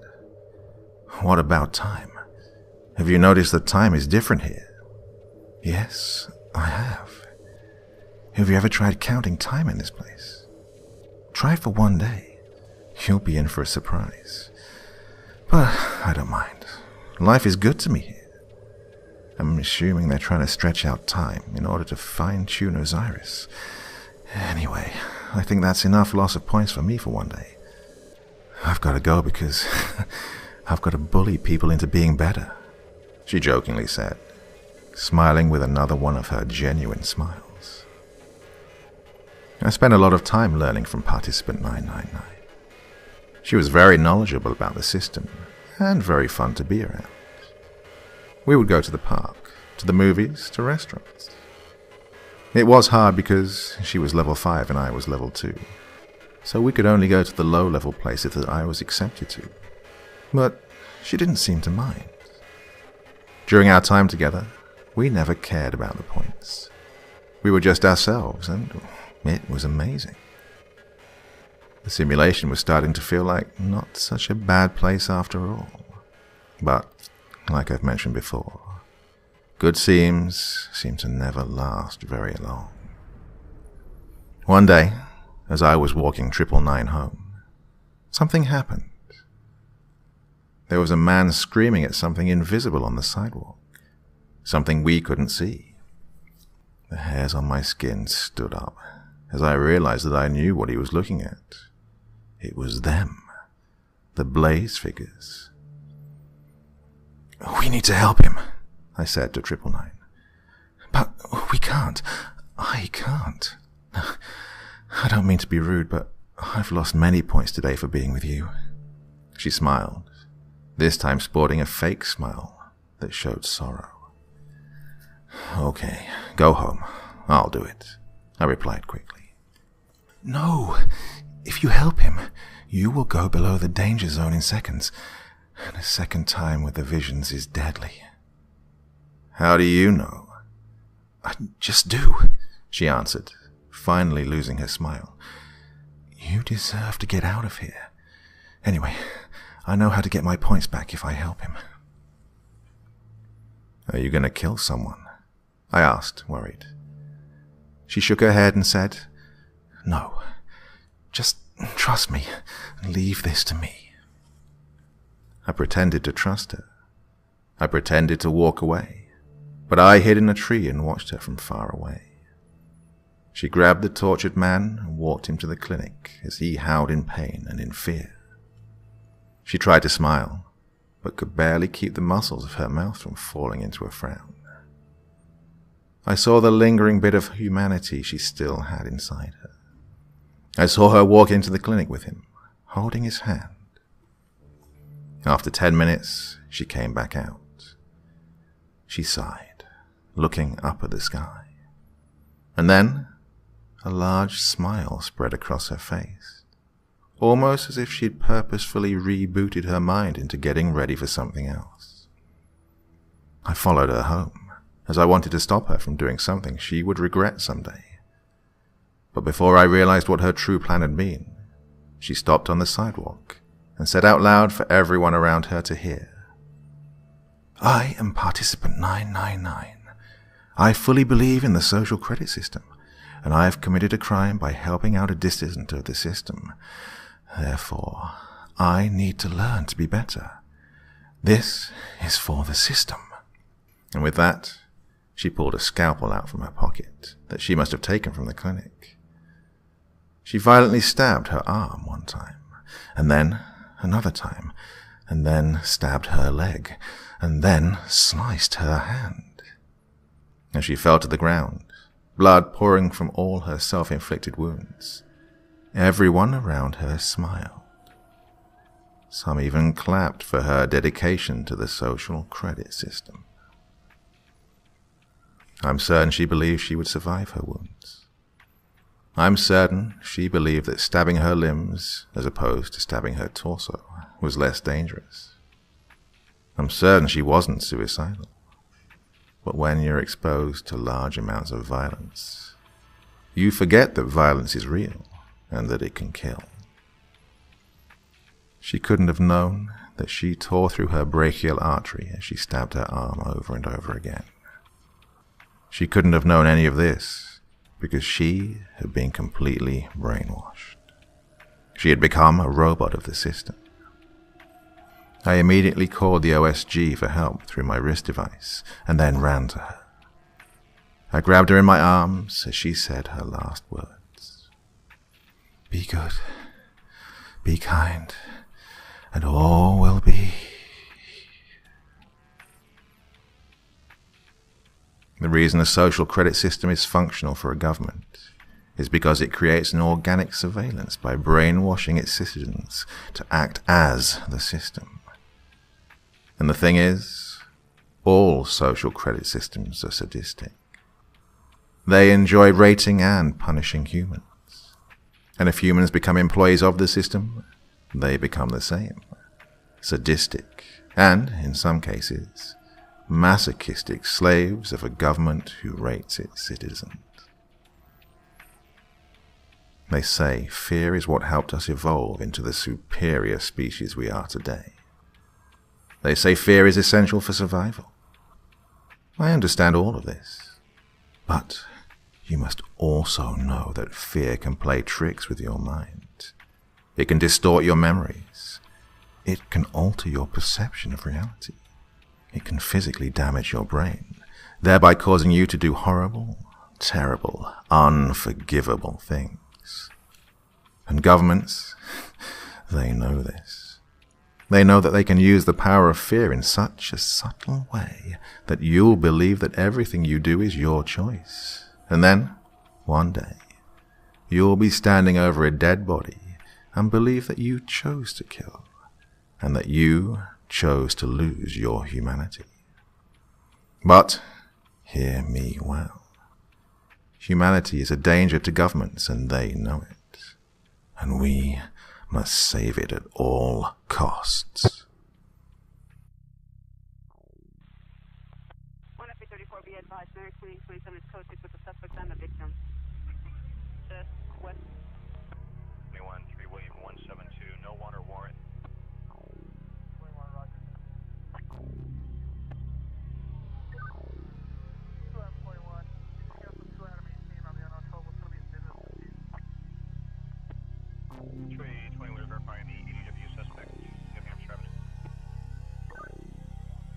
What about time? Have you noticed that time is different here? Yes, I have. Have you ever tried counting time in this place? Try it for one day. You'll be in for a surprise. But I don't mind. Life is good to me here. I'm assuming they're trying to stretch out time in order to fine-tune Osiris. Anyway, I think that's enough loss of points for me for one day. I've got to go because I've got to bully people into being better, she jokingly said, smiling with another one of her genuine smiles. I spent a lot of time learning from Participant 999. She was very knowledgeable about the system and very fun to be around. We would go to the park, to the movies, to restaurants. It was hard because she was level 5 and I was level 2, so we could only go to the low-level places that I was accepted to. But she didn't seem to mind. During our time together, we never cared about the points. We were just ourselves, and it was amazing. The simulation was starting to feel like not such a bad place after all. But, like I've mentioned before, good seem to never last very long. One day, as I was walking 999 home, something happened. There was a man screaming at something invisible on the sidewalk, something we couldn't see. The hairs on my skin stood up as I realized that I knew what he was looking at. It was them, the Blaze figures. We need to help him, I said to 999. But we can't. I can't. I don't mean to be rude, but I've lost many points today for being with you. She smiled, this time sporting a fake smile that showed sorrow. Okay, go home. I'll do it, I replied quickly. No, if you help him, you will go below the danger zone in seconds, and a second time with the visions is deadly. How do you know? I just do, she answered, finally losing her smile. You deserve to get out of here. Anyway, I know how to get my points back if I help him. Are you going to kill someone? I asked, worried. She shook her head and said, No, just trust me and leave this to me. I pretended to trust her, I pretended to walk away, but I hid in a tree and watched her from far away. She grabbed the tortured man and walked him to the clinic as he howled in pain and in fear. She tried to smile, but could barely keep the muscles of her mouth from falling into a frown. I saw the lingering bit of humanity she still had inside her. I saw her walk into the clinic with him, holding his hand. After 10 minutes, she came back out. She sighed, looking up at the sky. And then, a large smile spread across her face, almost as if she'd purposefully rebooted her mind into getting ready for something else. I followed her home, as I wanted to stop her from doing something she would regret someday. But before I realized what her true plan had been, she stopped on the sidewalk and said out loud for everyone around her to hear, "I am participant 999. I fully believe in the social credit system, and I have committed a crime by helping out a dissident of the system. Therefore, I need to learn to be better. This is for the system." And with that, she pulled a scalpel out from her pocket that she must have taken from the clinic. She violently stabbed her arm one time, and then another time, and then stabbed her leg, and then sliced her hand. As she fell to the ground, blood pouring from all her self-inflicted wounds, everyone around her smiled. Some even clapped for her dedication to the social credit system. I'm certain she believed she would survive her wounds. I'm certain she believed that stabbing her limbs, as opposed to stabbing her torso, was less dangerous. I'm certain she wasn't suicidal. But when you're exposed to large amounts of violence, you forget that violence is real and that it can kill. She couldn't have known that she tore through her brachial artery as she stabbed her arm over and over again. She couldn't have known any of this because she had been completely brainwashed. She had become a robot of the system. I immediately called the OSG for help through my wrist device and then ran to her. I grabbed her in my arms as she said her last words. "Be good, be kind, and all will be." The reason a social credit system is functional for a government is because it creates an organic surveillance by brainwashing its citizens to act as the system. And the thing is, all social credit systems are sadistic. They enjoy rating and punishing humans. And if humans become employees of the system, they become the same. Sadistic, and, in some cases, masochistic slaves of a government who rates its citizens. They say fear is what helped us evolve into the superior species we are today. They say fear is essential for survival. I understand all of this, but you must also know that fear can play tricks with your mind. It can distort your memories. It can alter your perception of reality. It can physically damage your brain, thereby causing you to do horrible, terrible, unforgivable things. And governments, they know this. They know that they can use the power of fear in such a subtle way that you'll believe that everything you do is your choice. And then, one day, you'll be standing over a dead body and believe that you chose to kill, and that you chose to lose your humanity. But, hear me well. Humanity is a danger to governments, and they know it. And we must save it at all costs. 1FA34, be advised, Mary Queen 27 is code 6 with the suspect and the victim. Just west. 21, 3 William 172, no water warrant. 21, roger. 2M21, picking up with 218 on the unknown trouble, it's going to be in business pursuit. 20, we're verifying the EDW suspect, New Hampshire Avenue.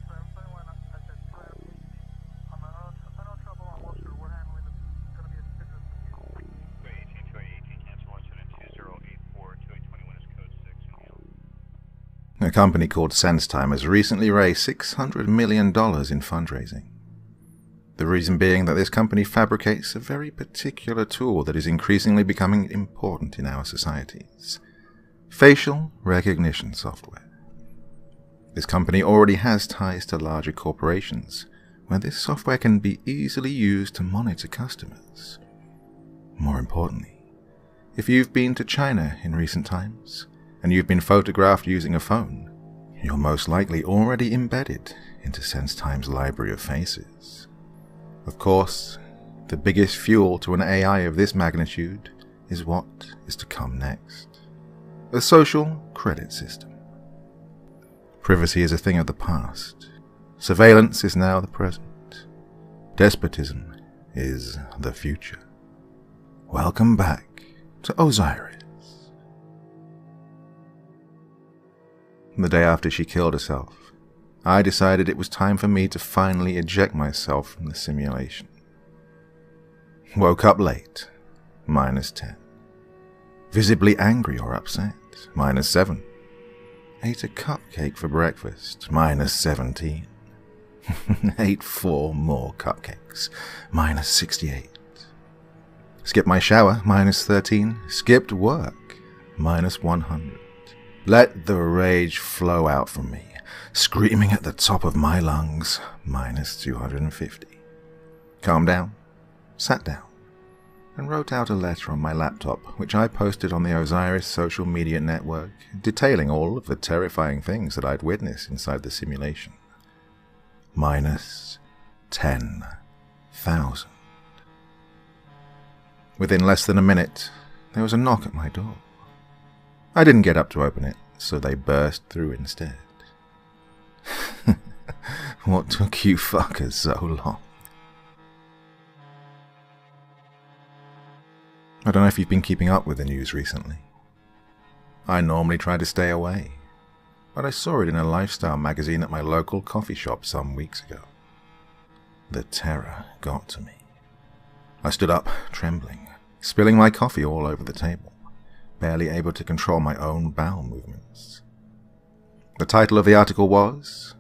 2M21, A company called SenseTime has recently raised $600 million in fundraising. The reason being that this company fabricates a very particular tool that is increasingly becoming important in our societies: facial recognition software. This company already has ties to larger corporations, where this software can be easily used to monitor customers. More importantly, if you've been to China in recent times, and you've been photographed using a phone, you're most likely already embedded into SenseTime's library of faces. Of course, the biggest fuel to an AI of this magnitude is what is to come next: a social credit system. Privacy is a thing of the past. Surveillance is now the present. Despotism is the future. Welcome back to Osiris. The day after she killed herself, I decided it was time for me to finally eject myself from the simulation. Woke up late, -10. Visibly angry or upset, -7. Ate a cupcake for breakfast, -17. Ate 4 more cupcakes, -68. Skipped my shower, -13. Skipped work, -100. Let the rage flow out from me, screaming at the top of my lungs, -250. Calmed down, sat down, and wrote out a letter on my laptop, which I posted on the Osiris social media network, detailing all of the terrifying things that I'd witnessed inside the simulation. -10,000. Within less than a minute, there was a knock at my door. I didn't get up to open it, so they burst through instead. What took you fuckers so long? I don't know if you've been keeping up with the news recently. I normally try to stay away, but I saw it in a lifestyle magazine at my local coffee shop some weeks ago. The terror got to me. I stood up, trembling, spilling my coffee all over the table, barely able to control my own bowel movements. The title of the article was,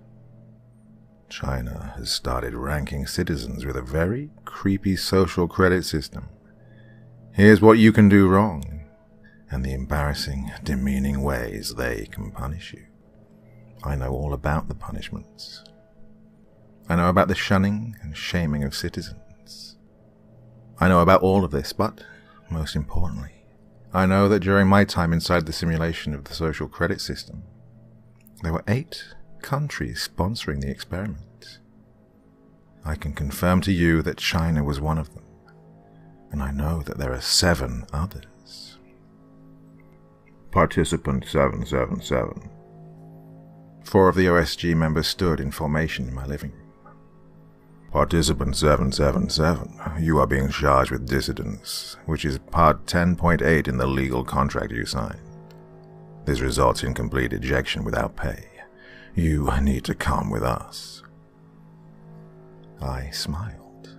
"China has started ranking citizens with a very creepy social credit system. Here's what you can do wrong, and the embarrassing, demeaning ways they can punish you." I know all about the punishments. I know about the shunning and shaming of citizens. I know about all of this, but, most importantly, I know that during my time inside the simulation of the social credit system, there were 8 countries sponsoring the experiment. I can confirm to you that China was one of them, and I know that there are 7 others. Participant 777. 4 of the OSG members stood in formation in my living room. Participant 777, you are being charged with dissidence, which is part 10.8 in the legal contract you signed. This results in complete ejection without pay. You need to come with us. I smiled.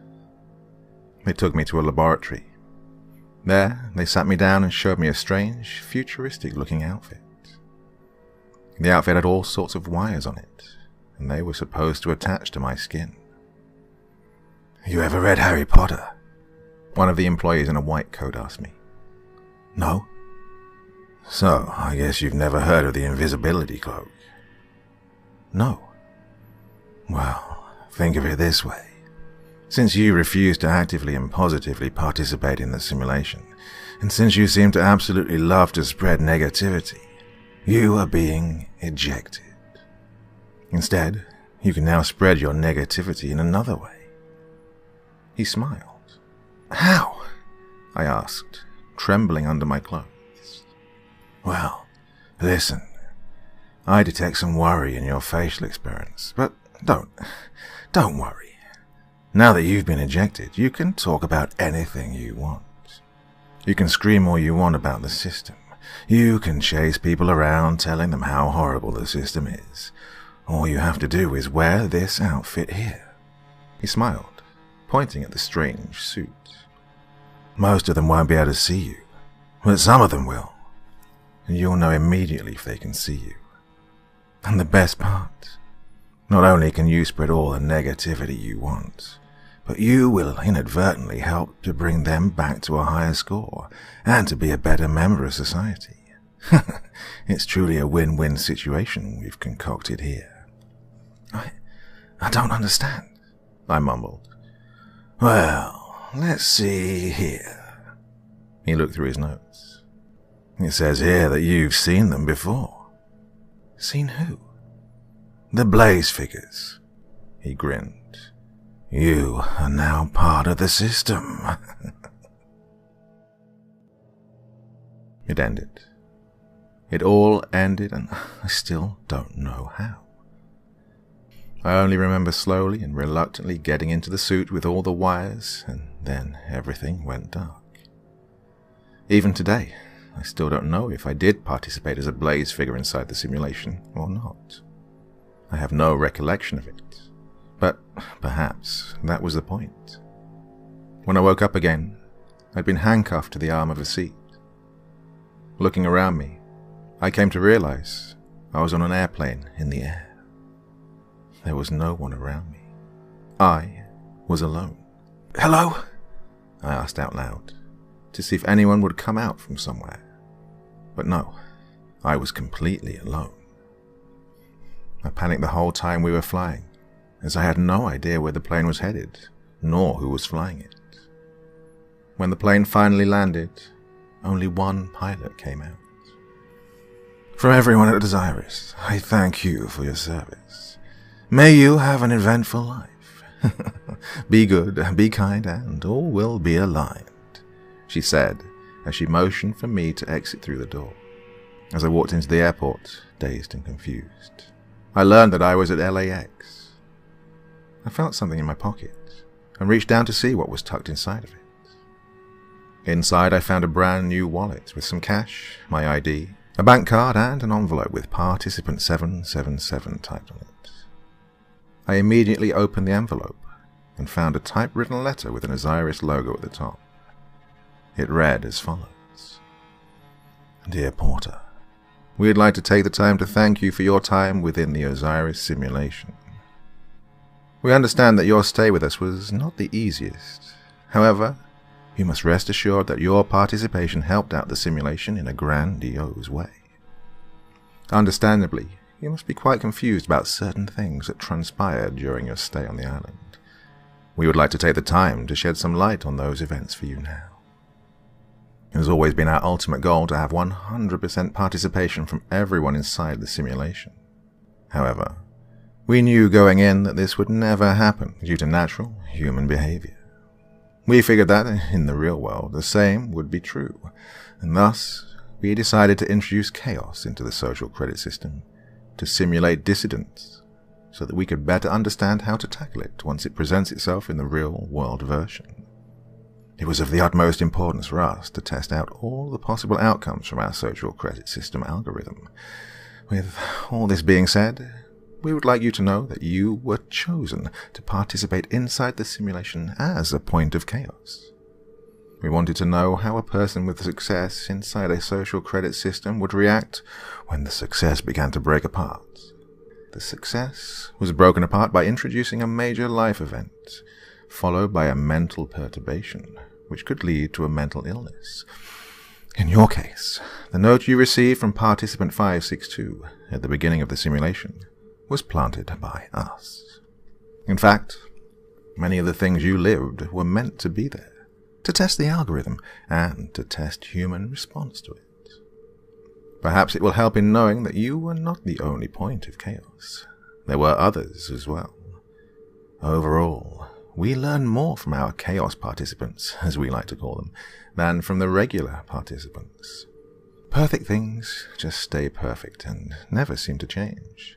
They took me to a laboratory. There, they sat me down and showed me a strange, futuristic-looking outfit. The outfit had all sorts of wires on it, and they were supposed to attach to my skin. "You ever read Harry Potter?" one of the employees in a white coat asked me. "No." "So, I guess you've never heard of the invisibility cloak?" "No." "Well, think of it this way. Since you refuse to actively and positively participate in the simulation, and since you seem to absolutely love to spread negativity, you are being ejected. Instead, you can now spread your negativity in another way." He smiled. "How?" I asked, trembling under my clothes. "Well, listen. I detect some worry in your facial experience, but don't worry. Now that you've been ejected, you can talk about anything you want. You can scream all you want about the system. You can chase people around telling them how horrible the system is. All you have to do is wear this outfit here." He smiled, pointing at the strange suit. "Most of them won't be able to see you, but some of them will, and you'll know immediately if they can see you. And the best part, not only can you spread all the negativity you want, but you will inadvertently help to bring them back to a higher score and to be a better member of society. It's truly a win-win situation we've concocted here. I don't understand, I mumbled. Well, let's see here. He looked through his notes. It says here that you've seen them before. Seen who? The Blaze figures. He grinned. You are now part of the system. It ended. It all ended, and I still don't know how. I only remember slowly and reluctantly getting into the suit with all the wires, and then everything went dark. Even today, I still don't know if I did participate as a Blaze figure inside the simulation or not. I have no recollection of it, but perhaps that was the point. When I woke up again, I'd been handcuffed to the arm of a seat. Looking around me, I came to realize I was on an airplane in the air. There was no one around me. I was alone. "Hello?" I asked out loud, to see if anyone would come out from somewhere. But no, I was completely alone. I panicked the whole time we were flying, as I had no idea where the plane was headed, nor who was flying it. When the plane finally landed, only one pilot came out. "From everyone at Osiris, I thank you for your service. May you have an eventful life. Be good, be kind, and all will be aligned," she said as she motioned for me to exit through the door. As I walked into the airport, dazed and confused, I learned that I was at LAX. I felt something in my pocket and reached down to see what was tucked inside of it. Inside, I found a brand new wallet with some cash, my ID, a bank card, and an envelope with Participant 777 typed on it. I immediately opened the envelope and found a typewritten letter with an Osiris logo at the top. It read as follows: "Dear Porter, we'd like to take the time to thank you for your time within the Osiris simulation. We understand that your stay with us was not the easiest. However, you must rest assured that your participation helped out the simulation in a grandiose way. Understandably, you must be quite confused about certain things that transpired during your stay on the island. We would like to take the time to shed some light on those events for you now. It has always been our ultimate goal to have 100% participation from everyone inside the simulation. However, we knew going in that this would never happen due to natural human behavior. We figured that, in the real world, the same would be true, and thus we decided to introduce chaos into the social credit system to simulate dissidence, so that we could better understand how to tackle it once it presents itself in the real-world version. It was of the utmost importance for us to test out all the possible outcomes from our social credit system algorithm. With all this being said, we would like you to know that you were chosen to participate inside the simulation as a point of chaos. We wanted to know how a person with success inside a social credit system would react when the success began to break apart. The success was broken apart by introducing a major life event, followed by a mental perturbation, which could lead to a mental illness. In your case, the note you received from Participant 562 at the beginning of the simulation was planted by us. In fact, many of the things you lived were meant to be there, to test the algorithm and to test human response to it. Perhaps it will help in knowing that you were not the only point of chaos. There were others as well. Overall, we learn more from our chaos participants, as we like to call them, than from the regular participants. Perfect things just stay perfect and never seem to change,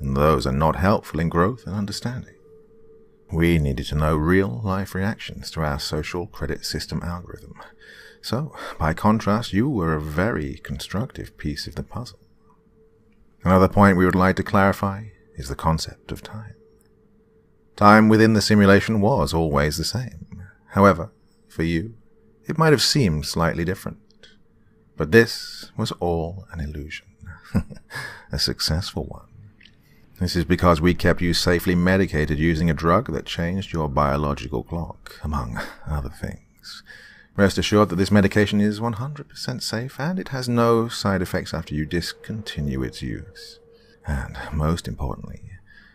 and those are not helpful in growth and understanding. We needed to know real-life reactions to our social credit system algorithm. So, by contrast, you were a very constructive piece of the puzzle. Another point we would like to clarify is the concept of time. Time within the simulation was always the same. However, for you, it might have seemed slightly different. But this was all an illusion. A successful one. This is because we kept you safely medicated using a drug that changed your biological clock, among other things. Rest assured that this medication is 100% safe and it has no side effects after you discontinue its use. And most importantly,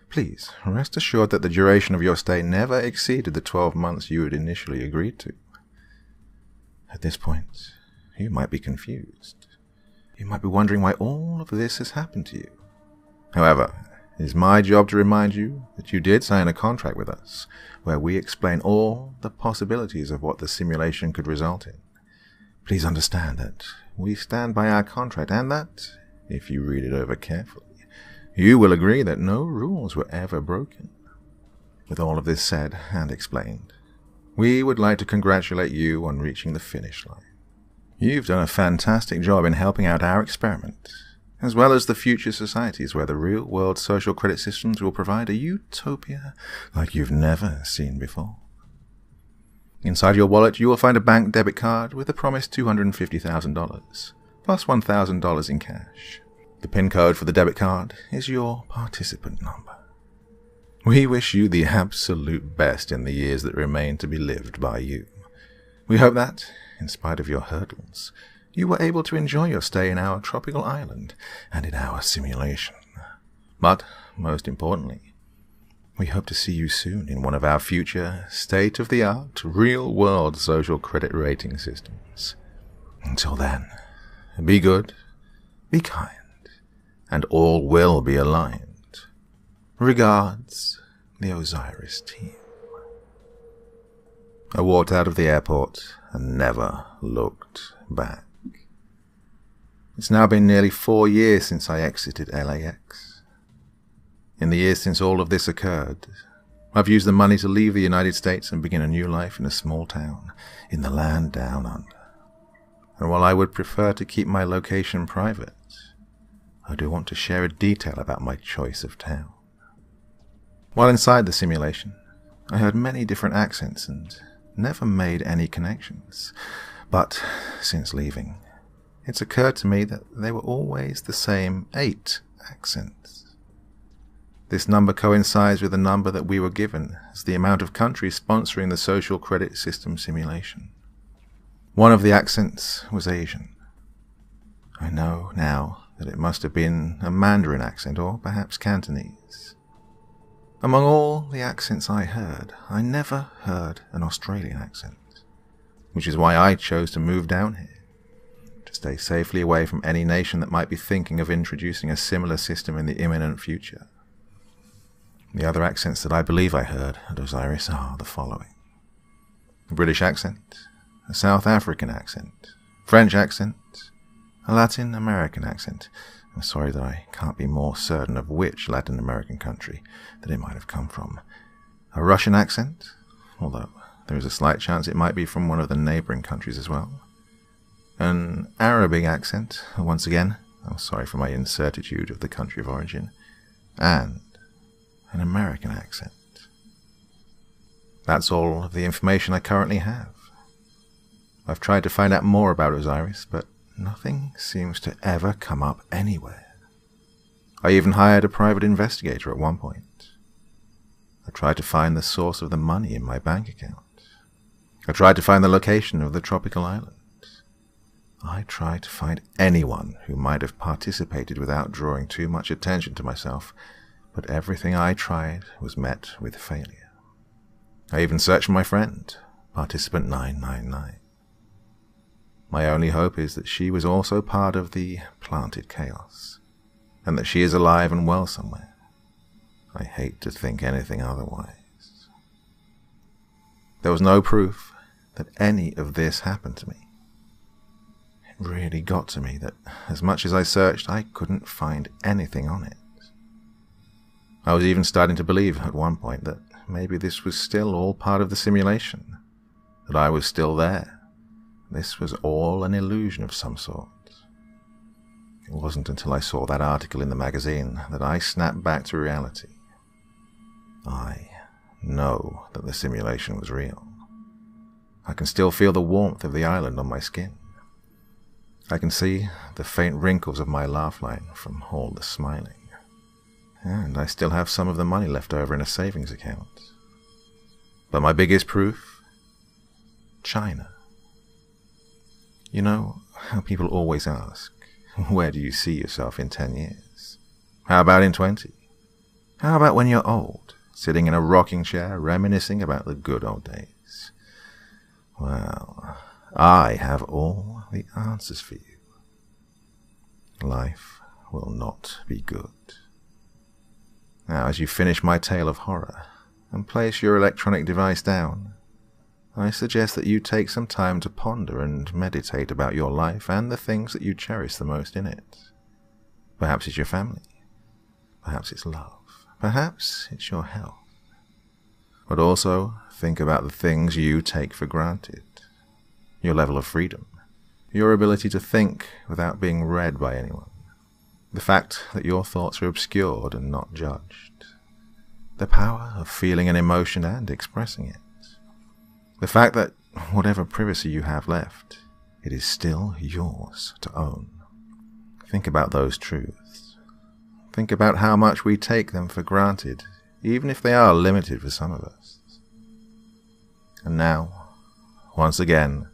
please rest assured that the duration of your stay never exceeded the 12 months you had initially agreed to. At this point, you might be confused. You might be wondering why all of this has happened to you. However, it is my job to remind you that you did sign a contract with us, where we explain all the possibilities of what the simulation could result in. Please understand that we stand by our contract and that, if you read it over carefully, you will agree that no rules were ever broken. With all of this said and explained, we would like to congratulate you on reaching the finish line. You've done a fantastic job in helping out our experiment, as well as the future societies where the real-world social credit systems will provide a utopia like you've never seen before. Inside your wallet, you will find a bank debit card with the promised $250,000, plus $1,000 in cash. The PIN code for the debit card is your participant number. We wish you the absolute best in the years that remain to be lived by you. We hope that, in spite of your hurdles, you were able to enjoy your stay in our tropical island and in our simulation. But, most importantly, we hope to see you soon in one of our future state-of-the-art, real-world social credit rating systems. Until then, be good, be kind, and all will be aligned. Regards, the Osiris team. I walked out of the airport and never looked back. It's now been nearly 4 years since I exited LAX. In the years since all of this occurred, I've used the money to leave the United States and begin a new life in a small town in the land down under. And while I would prefer to keep my location private, I do want to share a detail about my choice of town. While inside the simulation, I heard many different accents and never made any connections. But since leaving, it's occurred to me that they were always the same 8 accents. This number coincides with the number that we were given as the amount of countries sponsoring the social credit system simulation. One of the accents was Asian. I know now that it must have been a Mandarin accent or perhaps Cantonese. Among all the accents I heard, I never heard an Australian accent, which is why I chose to move down here, to stay safely away from any nation that might be thinking of introducing a similar system in the imminent future. The other accents that I believe I heard at Osiris are the following: a British accent, a South African accent, French accent, a Latin American accent. I'm sorry that I can't be more certain of which Latin American country that it might have come from. A Russian accent, although there is a slight chance it might be from one of the neighboring countries as well. An Arabic accent, once again, I'm sorry for my incertitude of the country of origin, and an American accent. That's all of the information I currently have. I've tried to find out more about Osiris, but nothing seems to ever come up anywhere. I even hired a private investigator at one point. I tried to find the source of the money in my bank account. I tried to find the location of the tropical island. I tried to find anyone who might have participated without drawing too much attention to myself, but everything I tried was met with failure. I even searched for my friend, Participant 999. My only hope is that she was also part of the planted chaos, and that she is alive and well somewhere. I hate to think anything otherwise. There was no proof that any of this happened to me. It really got to me that as much as I searched, I couldn't find anything on it. I was even starting to believe at one point that maybe this was still all part of the simulation, that I was still there. This was all an illusion of some sort. It wasn't until I saw that article in the magazine that I snapped back to reality. I know that the simulation was real. I can still feel the warmth of the island on my skin. I can see the faint wrinkles of my laugh line from all the smiling. and I still have some of the money left over in a savings account. But my biggest proof? China. You know how people always ask, where do you see yourself in 10 years? How about in 20? How about when you're old, sitting in a rocking chair, reminiscing about the good old days? Well, I have all the answers for you. Life will not be good. Now, as you finish my tale of horror and place your electronic device down, I suggest that you take some time to ponder and meditate about your life and the things that you cherish the most in it. Perhaps it's your family. Perhaps it's love. Perhaps it's your health. But also think about the things you take for granted. Your level of freedom. Your ability to think without being read by anyone. The fact that your thoughts are obscured and not judged. The power of feeling an emotion and expressing it. The fact that whatever privacy you have left, it is still yours to own. Think about those truths. Think about how much we take them for granted, even if they are limited for some of us. And now, once again,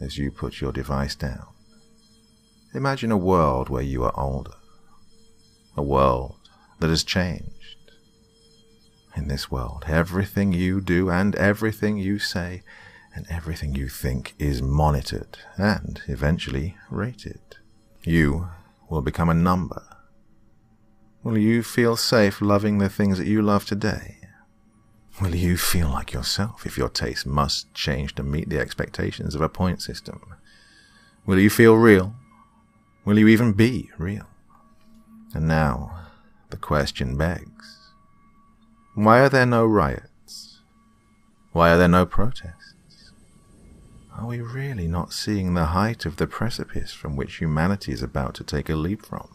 as you put your device down, imagine a world where you are older. A world that has changed. In this world, everything you do and everything you say and everything you think is monitored and eventually rated. You will become a number. Will you feel safe loving the things that you love today? Will you feel like yourself if your taste must change to meet the expectations of a point system? Will you feel real? Will you even be real? And now, the question begs, why are there no riots? Why are there no protests? Are we really not seeing the height of the precipice from which humanity is about to take a leap from?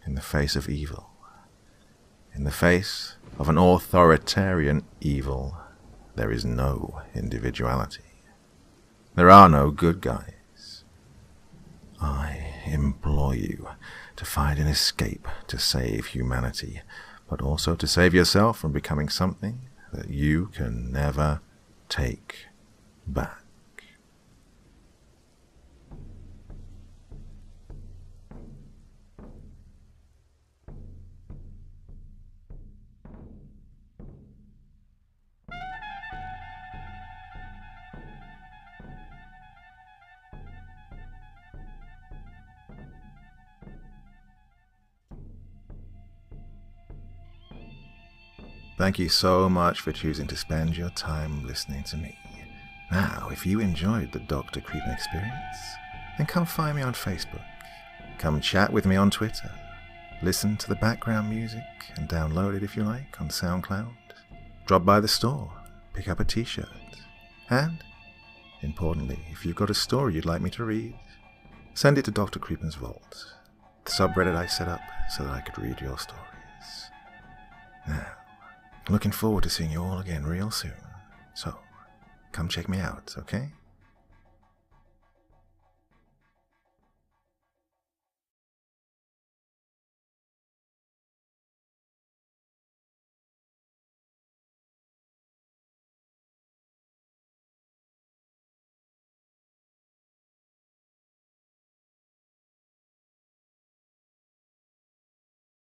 In the face of evil, in the face of an authoritarian evil, there is no individuality. There are no good guys. I implore you to find an escape to save humanity, but also to save yourself from becoming something that you can never take back. Thank you so much for choosing to spend your time listening to me. Now, if you enjoyed the Dr. Creepin experience, then come find me on Facebook. Come chat with me on Twitter. Listen to the background music and download it if you like on SoundCloud. Drop by the store, pick up a t-shirt. And, importantly, if you've got a story you'd like me to read, send it to Dr. Creepin's Vault, the subreddit I set up so that I could read your stories. Now, looking forward to seeing you all again real soon. So, come check me out, okay?